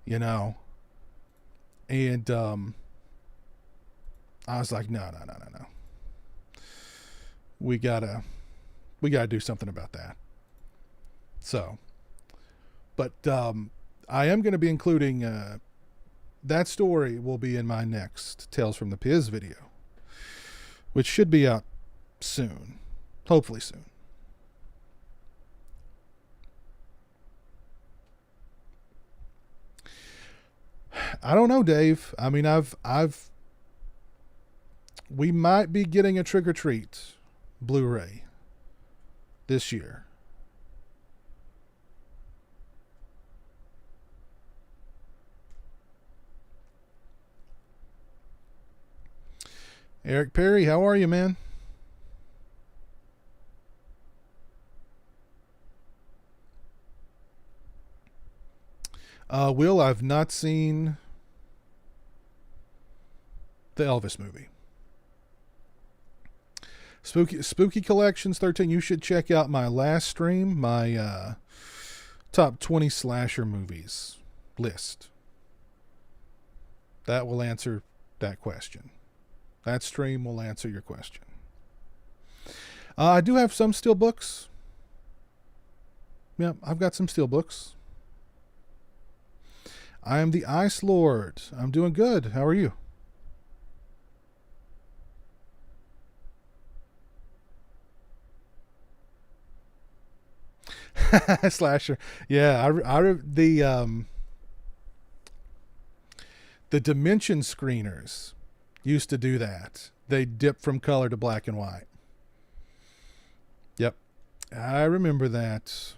you know, and I was like, no. We gotta do something about that. So, but I am going to be including that story will be in my next Tales from the Piz video, which should be out soon. Hopefully soon. I don't know, Dave. I mean, we might be getting a Trick or Treat Blu-ray this year. Eric Perry, how are you, man? Will, I've not seen the Elvis movie. Spooky Collections 13. You should check out my last stream, my top 20 slasher movies list. That will answer that question. That stream will answer your question. I do have some steel books. Yeah, I've got some steel books. I am the Ice Lord. I'm doing good. How are you? Slasher. Yeah, the dimension screeners used to do that. They dip from color to black and white. Yep. I remember that.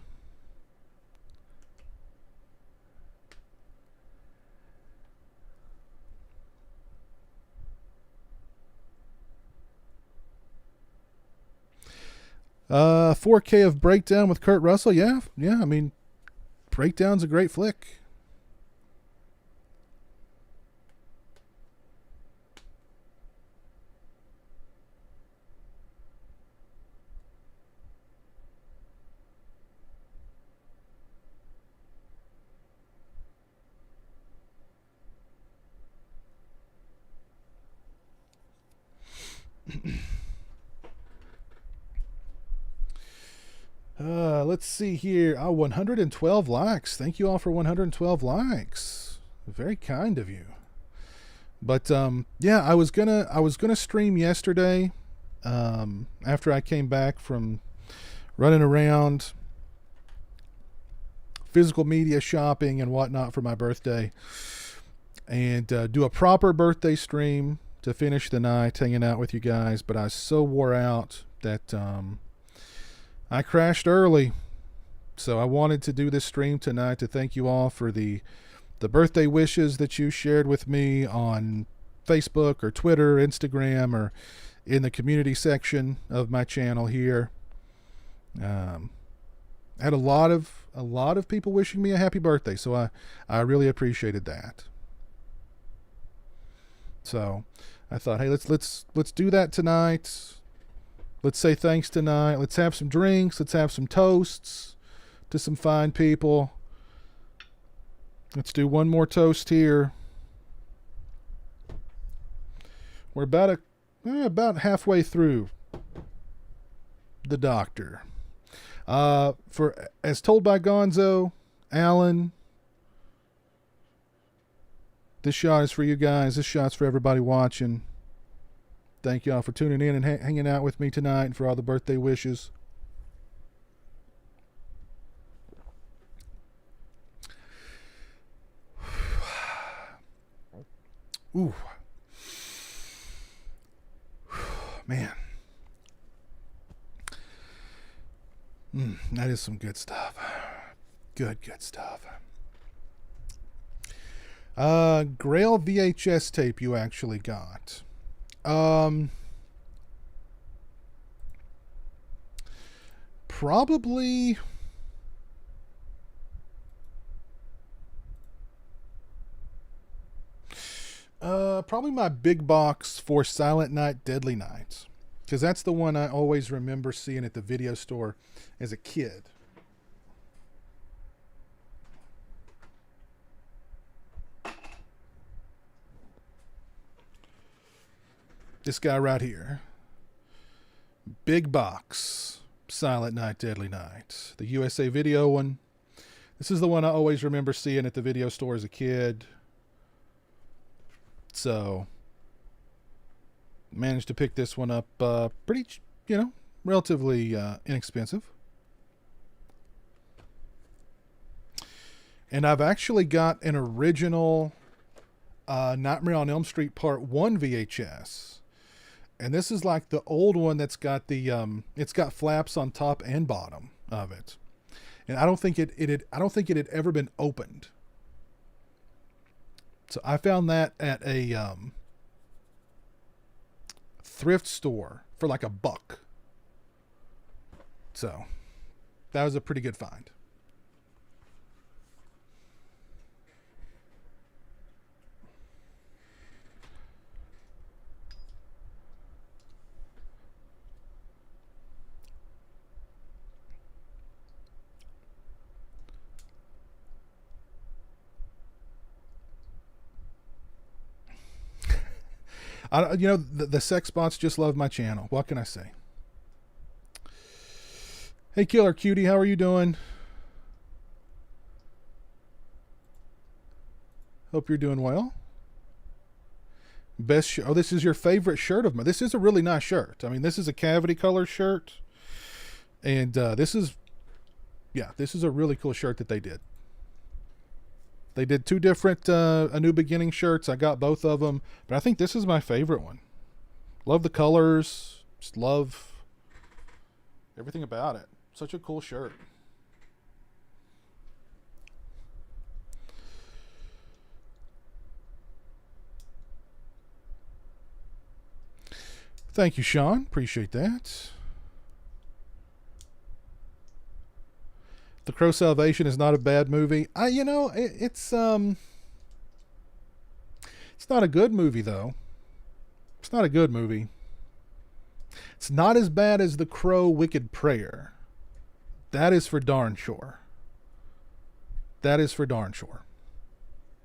Uh, 4K of Breakdown with Kurt Russell. Yeah. I mean, Breakdown's a great flick. Let's see here. 112 likes. Thank you all for 112 likes. Very kind of you. But yeah, I was gonna stream yesterday. After I came back from running around, physical media shopping and whatnot for my birthday, and do a proper birthday stream to finish the night, hanging out with you guys. But I was so wore out that I crashed early. So I wanted to do this stream tonight to thank you all for the birthday wishes that you shared with me on Facebook or Twitter, Instagram, or in the community section of my channel here. I had a lot of people wishing me a happy birthday, so I really appreciated that. So I thought, hey, let's do that tonight. Let's say thanks tonight. Let's have some drinks. Let's have some toasts to some fine people. Let's do one more toast here. We're about halfway through The Doctor. For as told by Gonzo, Alan, this shot is for you guys. This shot's for everybody watching. Thank y'all for tuning in and hanging out with me tonight, and for all the birthday wishes. Ooh. Man. That is some good stuff. Good stuff. Grail VHS tape you actually got. Probably my big box for Silent Night, Deadly Night, because that's the one I always remember seeing at the video store as a kid. This guy right here. Big box. Silent Night, Deadly Night. The USA Video one. This is the one I always remember seeing at the video store as a kid. So, managed to pick this one up pretty, relatively inexpensive. And I've actually got an original Nightmare on Elm Street Part 1 VHS. And this is like the old one that's got the it's got flaps on top and bottom of it. And I don't think it had ever been opened. So I found that at a thrift store for like $1. So that was a pretty good find. The sex bots just love my channel. What can I say? Hey, Killer Cutie, how are you doing? Hope you're doing well. Oh, this is your favorite shirt of mine. This is a really nice shirt. I mean, this is a cavity color shirt. And this is a really cool shirt that they did. They did 2 different A New Beginning shirts. I got both of them. But I think this is my favorite one. Love the colors. Just love everything about it. Such a cool shirt. Thank you, Sean. Appreciate that. The Crow Salvation is not a bad movie. It's not a good movie though. It's not a good movie. It's not as bad as The Crow Wicked Prayer. That is for darn sure. That is for darn sure.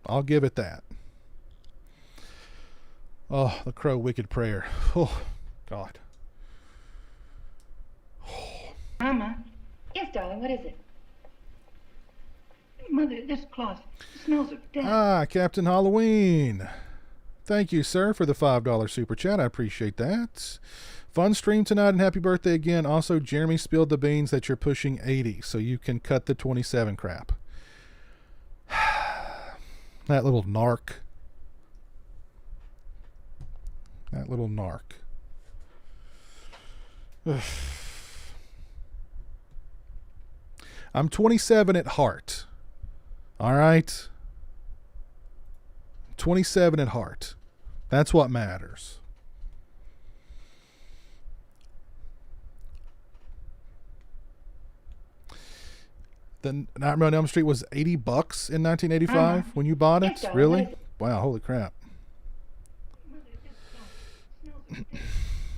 I'll give it that. Oh, The Crow Wicked Prayer. Oh, God. Mama? Yes, darling, what is it? Mother, this cloth smells of death. Ah, Captain Halloween. Thank you, sir, for the $5 super chat. I appreciate that. Fun stream tonight and happy birthday again. Also, Jeremy spilled the beans that you're pushing 80, so you can cut the 27 crap. That little narc. That little narc. Ugh. I'm 27 at heart. All right? 27 at heart. That's what matters. The Nightmare on Elm Street was $80 in 1985 when you bought it? Really? Wow, holy crap.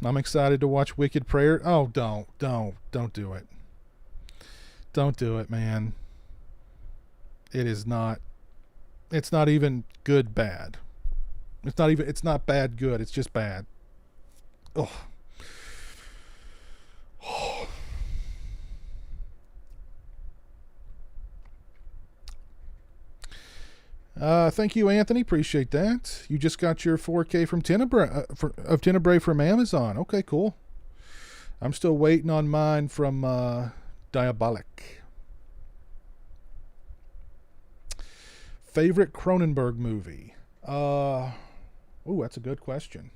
I'm excited to watch Wicked Prayer. Oh, don't do it. Don't do it, man. It's not even good bad. It's not bad good. It's just bad. Oh. Thank you, Anthony. Appreciate that. You just got your 4K from Tenebrae from Amazon. Okay, cool. I'm still waiting on mine from Diabolic. Favorite Cronenberg movie? Ooh, that's a good question.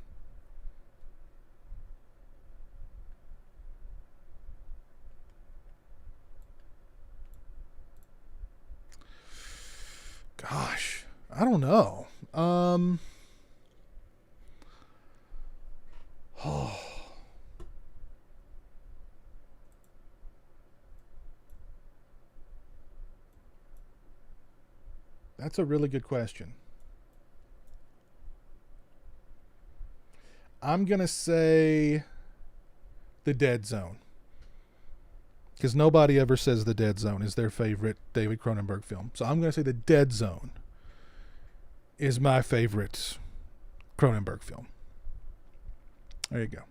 Gosh, I don't know. That's a really good question. I'm going to say The Dead Zone. Because nobody ever says The Dead Zone is their favorite David Cronenberg film. So I'm going to say The Dead Zone is my favorite Cronenberg film. There you go.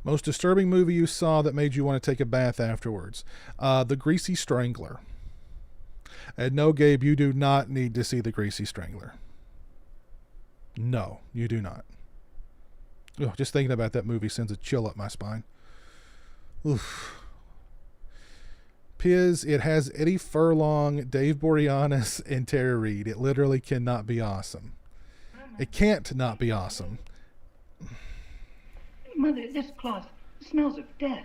Most disturbing movie you saw that made you want to take a bath afterwards? The Greasy Strangler. And no, Gabe, you do not need to see The Greasy Strangler. No, you do not. Ugh, just thinking about that movie sends a chill up my spine. Oof. Piz, it has Eddie Furlong, Dave Boreanaz, and Tara Reid. It literally cannot be awesome. It can't not be awesome. Mother, this cloth smells of death.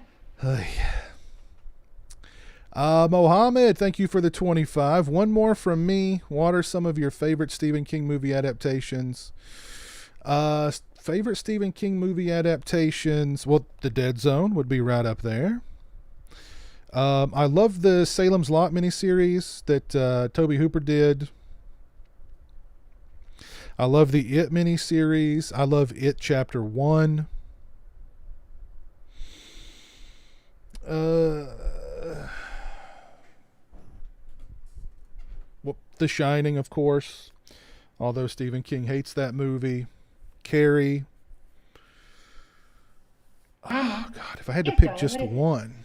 Mohammed, thank you for the 25. One more from me. What are some of your favorite Stephen King movie adaptations? Favorite Stephen King movie adaptations? Well, The Dead Zone would be right up there. I love the Salem's Lot miniseries that Toby Hooper did. I love the It miniseries. I love It Chapter 1. Well, The Shining, of course. Although Stephen King hates that movie. Carrie. Oh, God, if I had to Yes, pick darling, just what is it? one.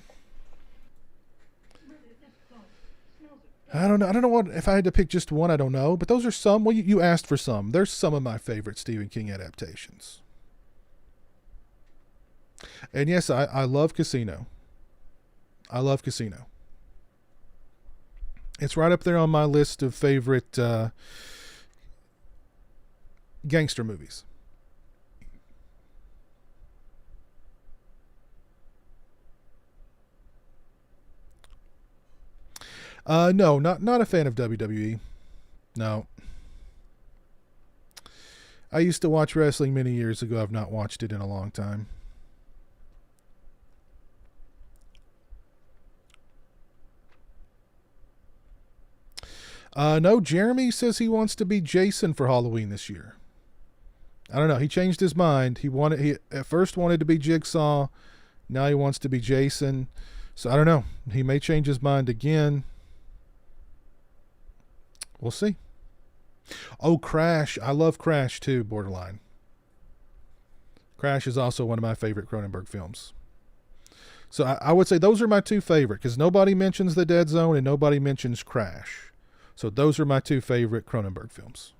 I don't know. I don't know what, if I had to pick just one, I don't know. But those are some. Well, you asked for some. There's some of my favorite Stephen King adaptations. And yes, I love Casino. I love Casino. It's right up there on my list of favorite gangster movies. No, not a fan of WWE. No. I used to watch wrestling many years ago. I've not watched it in a long time. No, Jeremy says he wants to be Jason for Halloween this year. I don't know. He changed his mind. He at first wanted to be Jigsaw. Now he wants to be Jason. So I don't know. He may change his mind again. We'll see. Oh, Crash. I love Crash too, Borderline. Crash is also one of my favorite Cronenberg films. So I would say those are my two favorite, because nobody mentions The Dead Zone and nobody mentions Crash. So those are my two favorite Cronenberg films.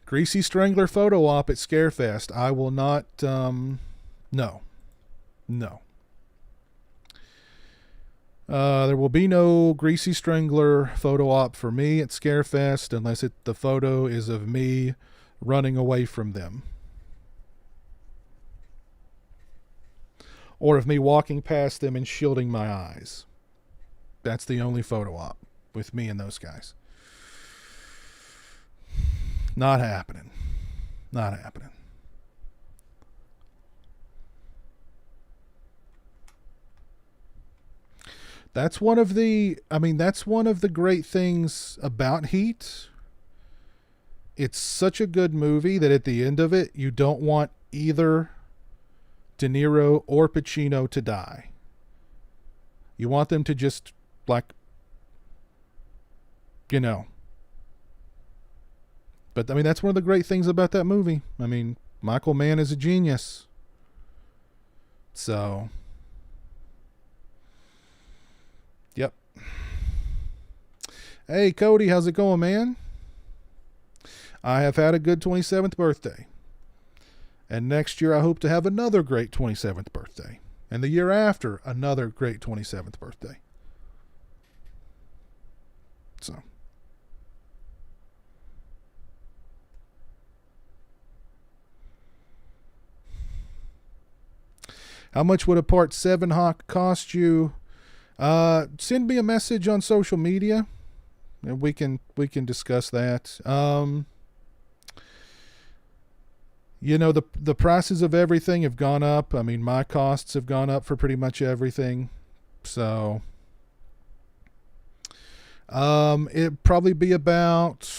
Greasy Strangler photo op at Scarefest. I will not, no. There will be no Greasy Strangler photo op for me at Scarefest unless the photo is of me running away from them. Or of me walking past them and shielding my eyes. That's the only photo op with me and those guys. Not happening. Not happening. That's one of the great things about Heat. It's such a good movie that at the end of it, you don't want either De Niro or Pacino to die. You want them to just, like, you know. But, I mean, that's one of the great things about that movie. I mean, Michael Mann is a genius. So, yep. Hey, Cody, how's it going, man? I have had a good 27th birthday. And next year I hope to have another great 27th birthday. And the year after, another great 27th birthday. So. How much would a Part 7 Hawk cost you? Send me a message on social media, and we can discuss that. You know, the prices of everything have gone up. I mean, my costs have gone up for pretty much everything. So, it'd probably be about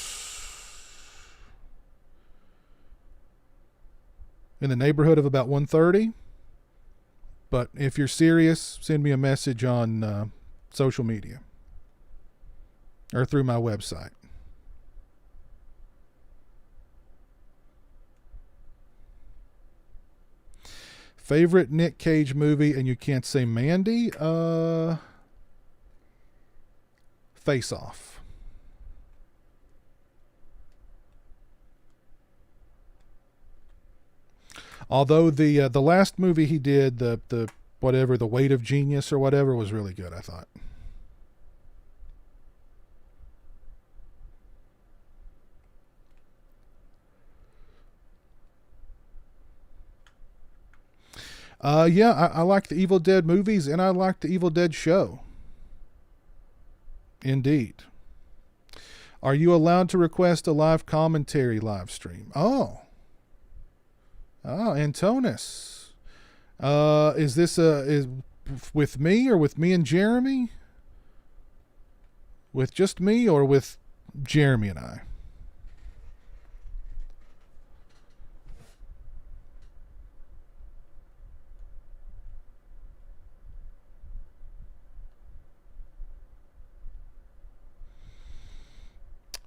in the neighborhood of about $130. But if you're serious, send me a message on social media or through my website. Favorite Nick Cage movie, and you can't say Mandy? Face Off. Although the last movie he did, the whatever, The Weight of Genius or whatever, was really good, I thought. Yeah, I like the Evil Dead movies, and I like the Evil Dead show. Indeed. Are you allowed to request a live commentary live stream? Oh, Antonis. Is this is with me or with me and Jeremy? With just me or with Jeremy and I?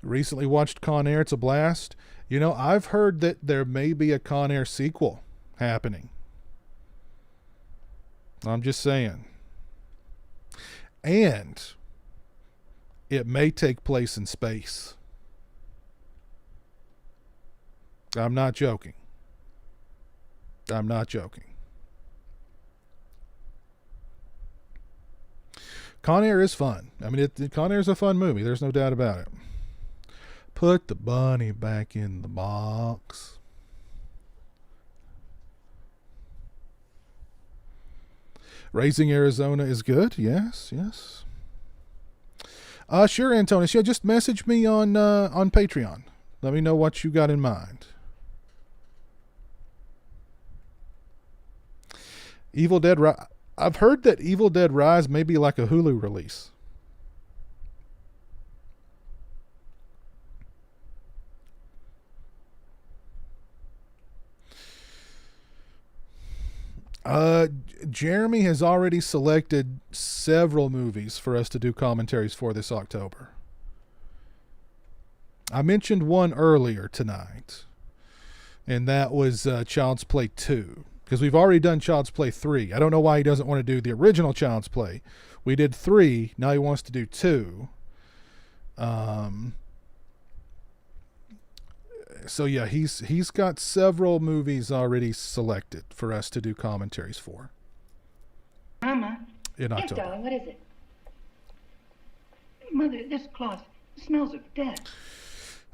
Recently watched Con Air. It's a blast. You know, I've heard that there may be a Con Air sequel happening. I'm just saying. And it may take place in space. I'm not joking. I'm not joking. Con Air is fun. I mean, Con Air is a fun movie. There's no doubt about it. Put the bunny back in the box. Raising Arizona is good. Yes, yes. Sure, Antonius. Yeah, just message me on Patreon. Let me know what you got in mind. Evil Dead. I've heard that Evil Dead Rise may be like a Hulu release. Jeremy has already selected several movies for us to do commentaries for this October. I mentioned one earlier tonight, and that was Child's Play 2, because we've already done Child's Play 3. I don't know why he doesn't want to do the original Child's Play. We did 3, now he wants to do 2. So yeah, he's got several movies already selected for us to do commentaries for. Mama. In Yes, October. darling, what is it? Mother, this cloth smells of death.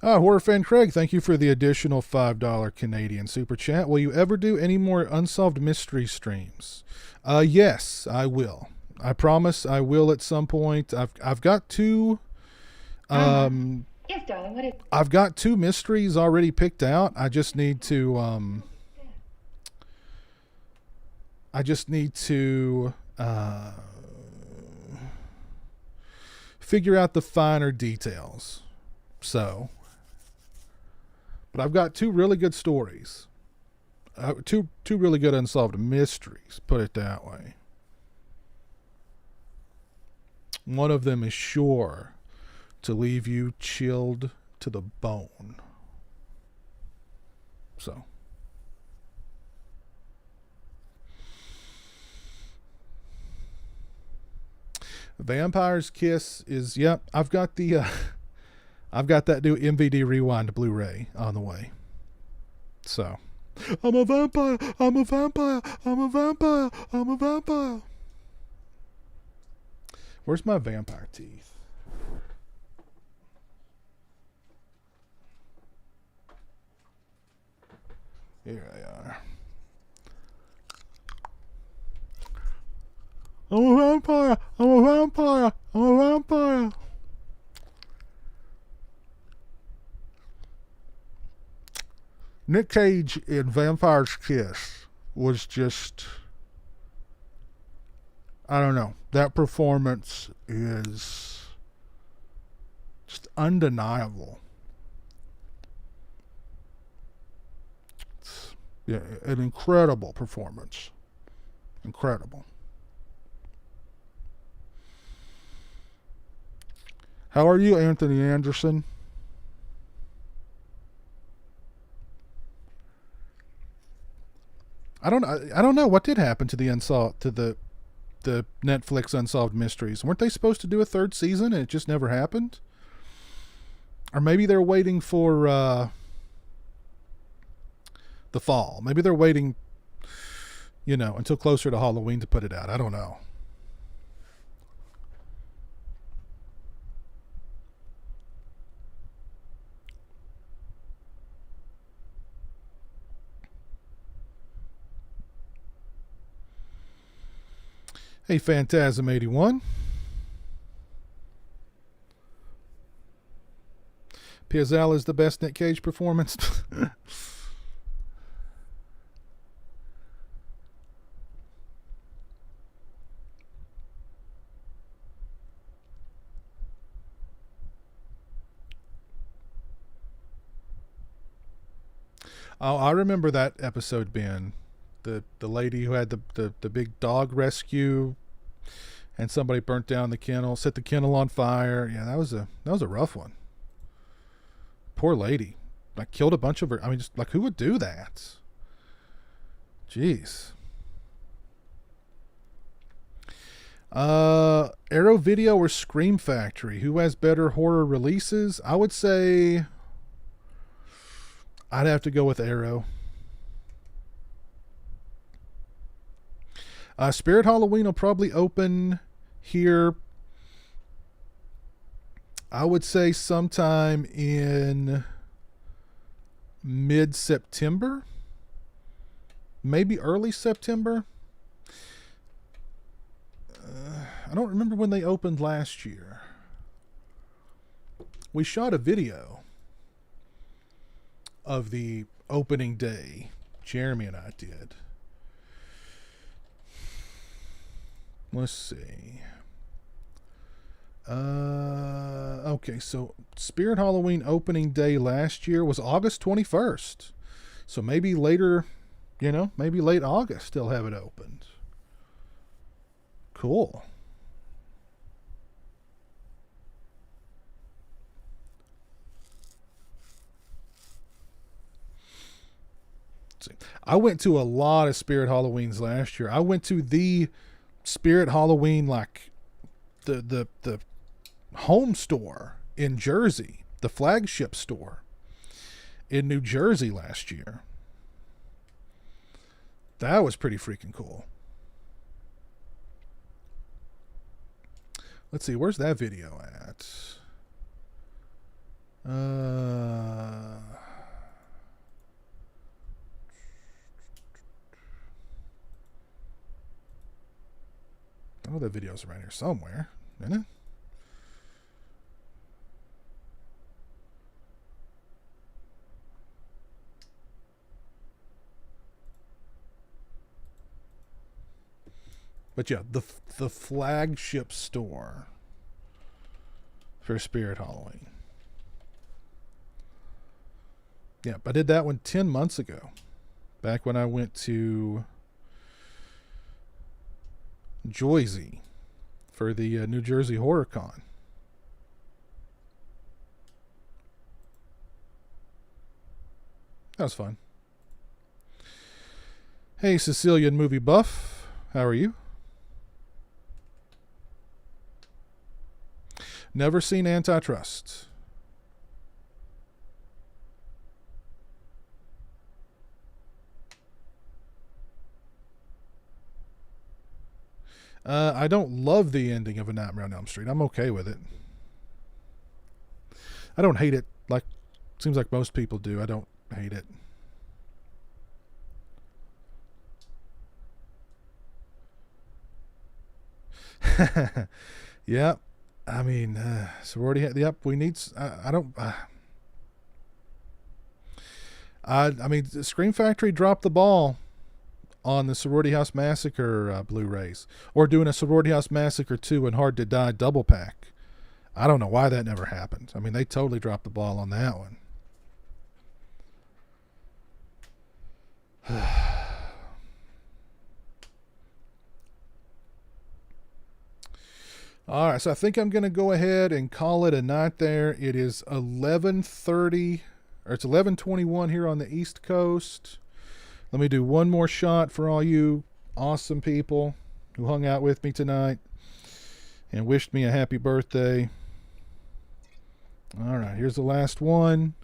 Horror fan Craig, thank you for the additional $5 Canadian super chat. Will you ever do any more unsolved mystery streams? Yes, I will. I promise I will at some point. I've got two. Yes, darling, what is it? I've got 2 mysteries already picked out. I just need to figure out the finer details. So, but I've got 2 really good stories. Two really good unsolved mysteries, put it that way. One of them is sure to leave you chilled to the bone. So. Vampire's Kiss is, yep, I've got that new MVD Rewind Blu-ray on the way. So. I'm a vampire, I'm a vampire, I'm a vampire, I'm a vampire. Where's my vampire teeth? Here they are. I'm a vampire. I'm a vampire. I'm a vampire. Nick Cage in Vampire's Kiss was just, I don't know. That performance is just undeniable. Yeah, an incredible performance. Incredible. How are you, Anthony Anderson? I don't know what did happen to the Netflix Unsolved Mysteries. Weren't they supposed to do a 3rd season and it just never happened? Or maybe they're waiting for the fall. Maybe they're waiting, until closer to Halloween to put it out. I don't know. Hey, Phantasm81. Pizowell is the best Nick Cage performance. Oh, I remember that episode being the lady who had the big dog rescue, and somebody burnt down the kennel, set the kennel on fire. Yeah, that was a rough one. poor lady. Like, killed a bunch of her. I mean, just like, who would do that? Jeez. Arrow Video or Scream Factory? Who has better horror releases? I would say I'd have to go with Arrow. Spirit Halloween will probably open here, I would say, sometime in mid-September. Maybe early September. I don't remember when they opened last year. We shot a video of the opening day. Jeremy and I did. Let's see. Okay, so Spirit Halloween opening day last year was August 21st. So maybe later, maybe late August they'll have it opened. Cool. I went to a lot of Spirit Halloweens last year. I went to the Spirit Halloween, like the home store in Jersey, the flagship store in New Jersey last year. That was pretty freaking cool. Let's see, where's that video at? Oh, that video's around here somewhere, isn't it? But yeah, the flagship store for Spirit Halloween. Yeah, I did that one 10 months ago, back when I went to Jersey for the New Jersey Horror Con. That was fun. Hey, Sicilian Movie Buff, how are you? Never seen Antitrust. I don't love the ending of A Nightmare on Elm Street. I'm okay with it. I don't hate it. Like, seems like most people do. I don't hate it. Yeah. I mean, sorority. Yep. We need. I don't. I mean, Scream Factory dropped the ball on the Sorority House Massacre Blu-rays, or doing a Sorority House Massacre 2 and Hard to Die double pack. I don't know why that never happened. I mean, they totally dropped the ball on that one. All right, so I think I'm going to go ahead and call it a night there. It is 11:30, or it's 11:21 here on the East Coast. Let me do one more shot for all you awesome people who hung out with me tonight and wished me a happy birthday. All right, here's the last one.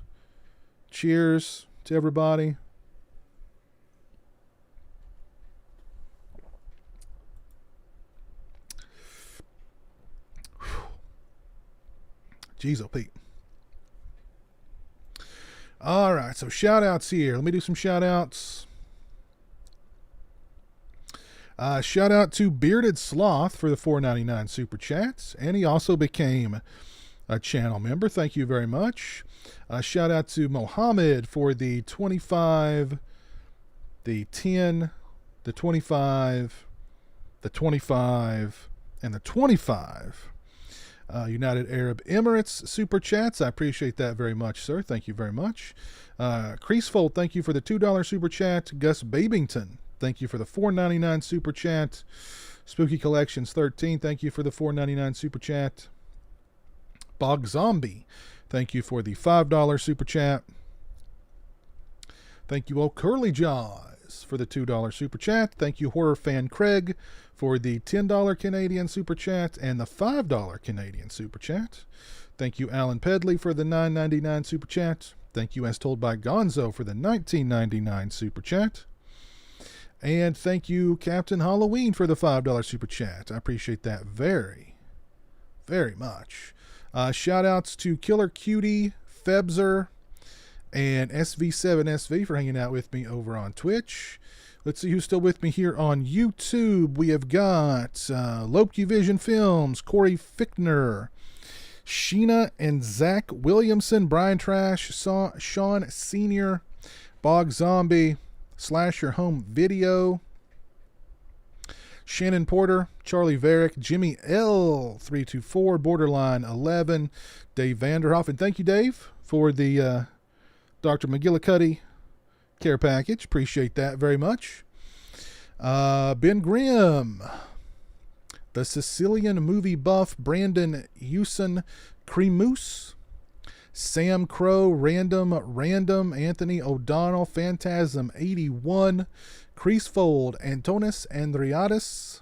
Cheers to everybody. Jeez, oh Pete. All right, so shout outs here. Let me do some shout outs. Shout out to Bearded Sloth for the $4.99 super chats, and he also became a channel member. Thank you very much. Shout out to Mohammed for the 25, the 10, the 25, the 25, and the 25. United Arab Emirates super chats. I appreciate that very much, sir. Thank you very much. Creasefold, thank you for the $2 super chat. Gus Babington, thank you for the $4.99 super chat. Spooky Collections 13, thank you for the $4.99 super chat. Bog Zombie, Thank you for the $5 super chat. Thank you, old Curly Jaws, for the $2 super chat. Thank you, Horror Fan Craig, for the $10 Canadian super chat and the $5 Canadian super chat. Thank you, Alan Pedley, for the $9.99 super chat. Thank you, As Told by Gonzo, for the $19.99 super chat. And thank you, Captain Halloween, for the $5 super chat. I appreciate that very, very much. Shout outs to Killer Cutie, Febzer, and SV7SV for hanging out with me over on Twitch. Let's see who's still with me here on YouTube. We have got Lopke Vision Films, Corey Fickner, Sheena and Zach Williamson, Brian Trash, Sean Sr., Bog Zombie, Slasher Home Video, Shannon Porter, Charlie Varick, Jimmy L324, Borderline 11, Dave Vanderhoff, and thank you, Dave, for the Dr. McGillicuddy care package. Appreciate that very much. Ben Grimm, the Sicilian movie buff, Brandon Hewson, Cremoose, Sam Crow, Random, Anthony O'Donnell, Phantasm 81, Creasefold, Antonis Andriatis,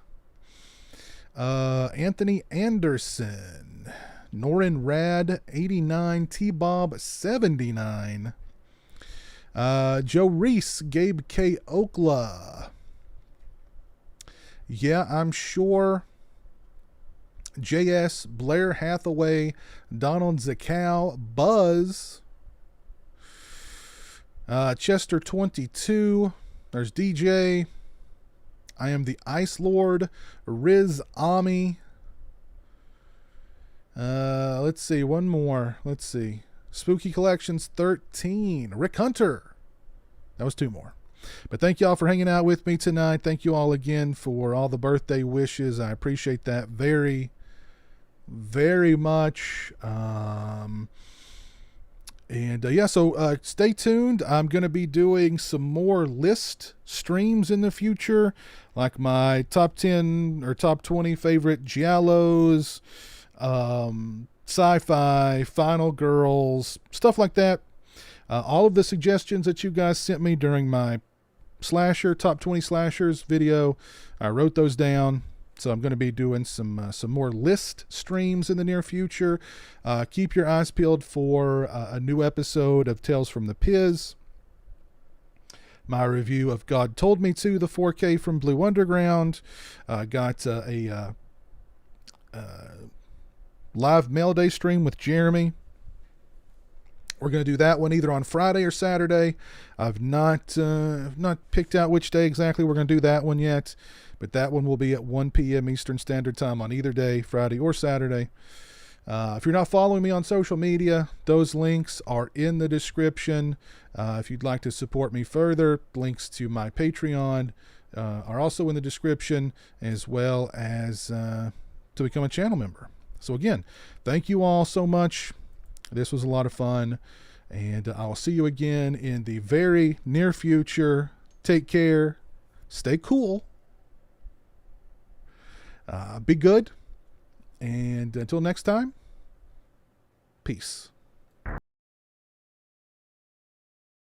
Anthony Anderson, Norin Rad 89, T-Bob 79, Joe Reese, Gabe K. Okla. Yeah, I'm sure. JS, Blair Hathaway, Donald Zakow, Buzz, Chester 22. There's DJ. I am the Ice Lord, Riz Ami. Let's see, one more. Let's see. Spooky Collections 13. Rick Hunter. That was two more. But thank y'all for hanging out with me tonight. Thank you all again for all the birthday wishes. I appreciate that very, very much. So stay tuned. I'm going to be doing some more list streams in the future, like my top 10 or top 20 favorite giallos, sci-fi, final girls, stuff like that. All of the suggestions that you guys sent me during my top 20 slashers video, I wrote those down. So I'm going to be doing some more list streams in the near future. Keep your eyes peeled for a new episode of Tales from the Piz. My review of God Told Me To, the 4K from Blue Underground. Got a live mail day stream with Jeremy. We're going to do that one either on Friday or Saturday. I've not picked out which day exactly we're going to do that one yet, but that one will be at 1 p.m. Eastern Standard Time on either day, Friday or Saturday. If you're not following me on social media, those links are in the description. If you'd like to support me further, links to my Patreon are also in the description, as well as to become a channel member. So again, thank you all so much. This was a lot of fun, and I'll see you again in the very near future. Take care. Stay cool. Be good. And until next time, peace.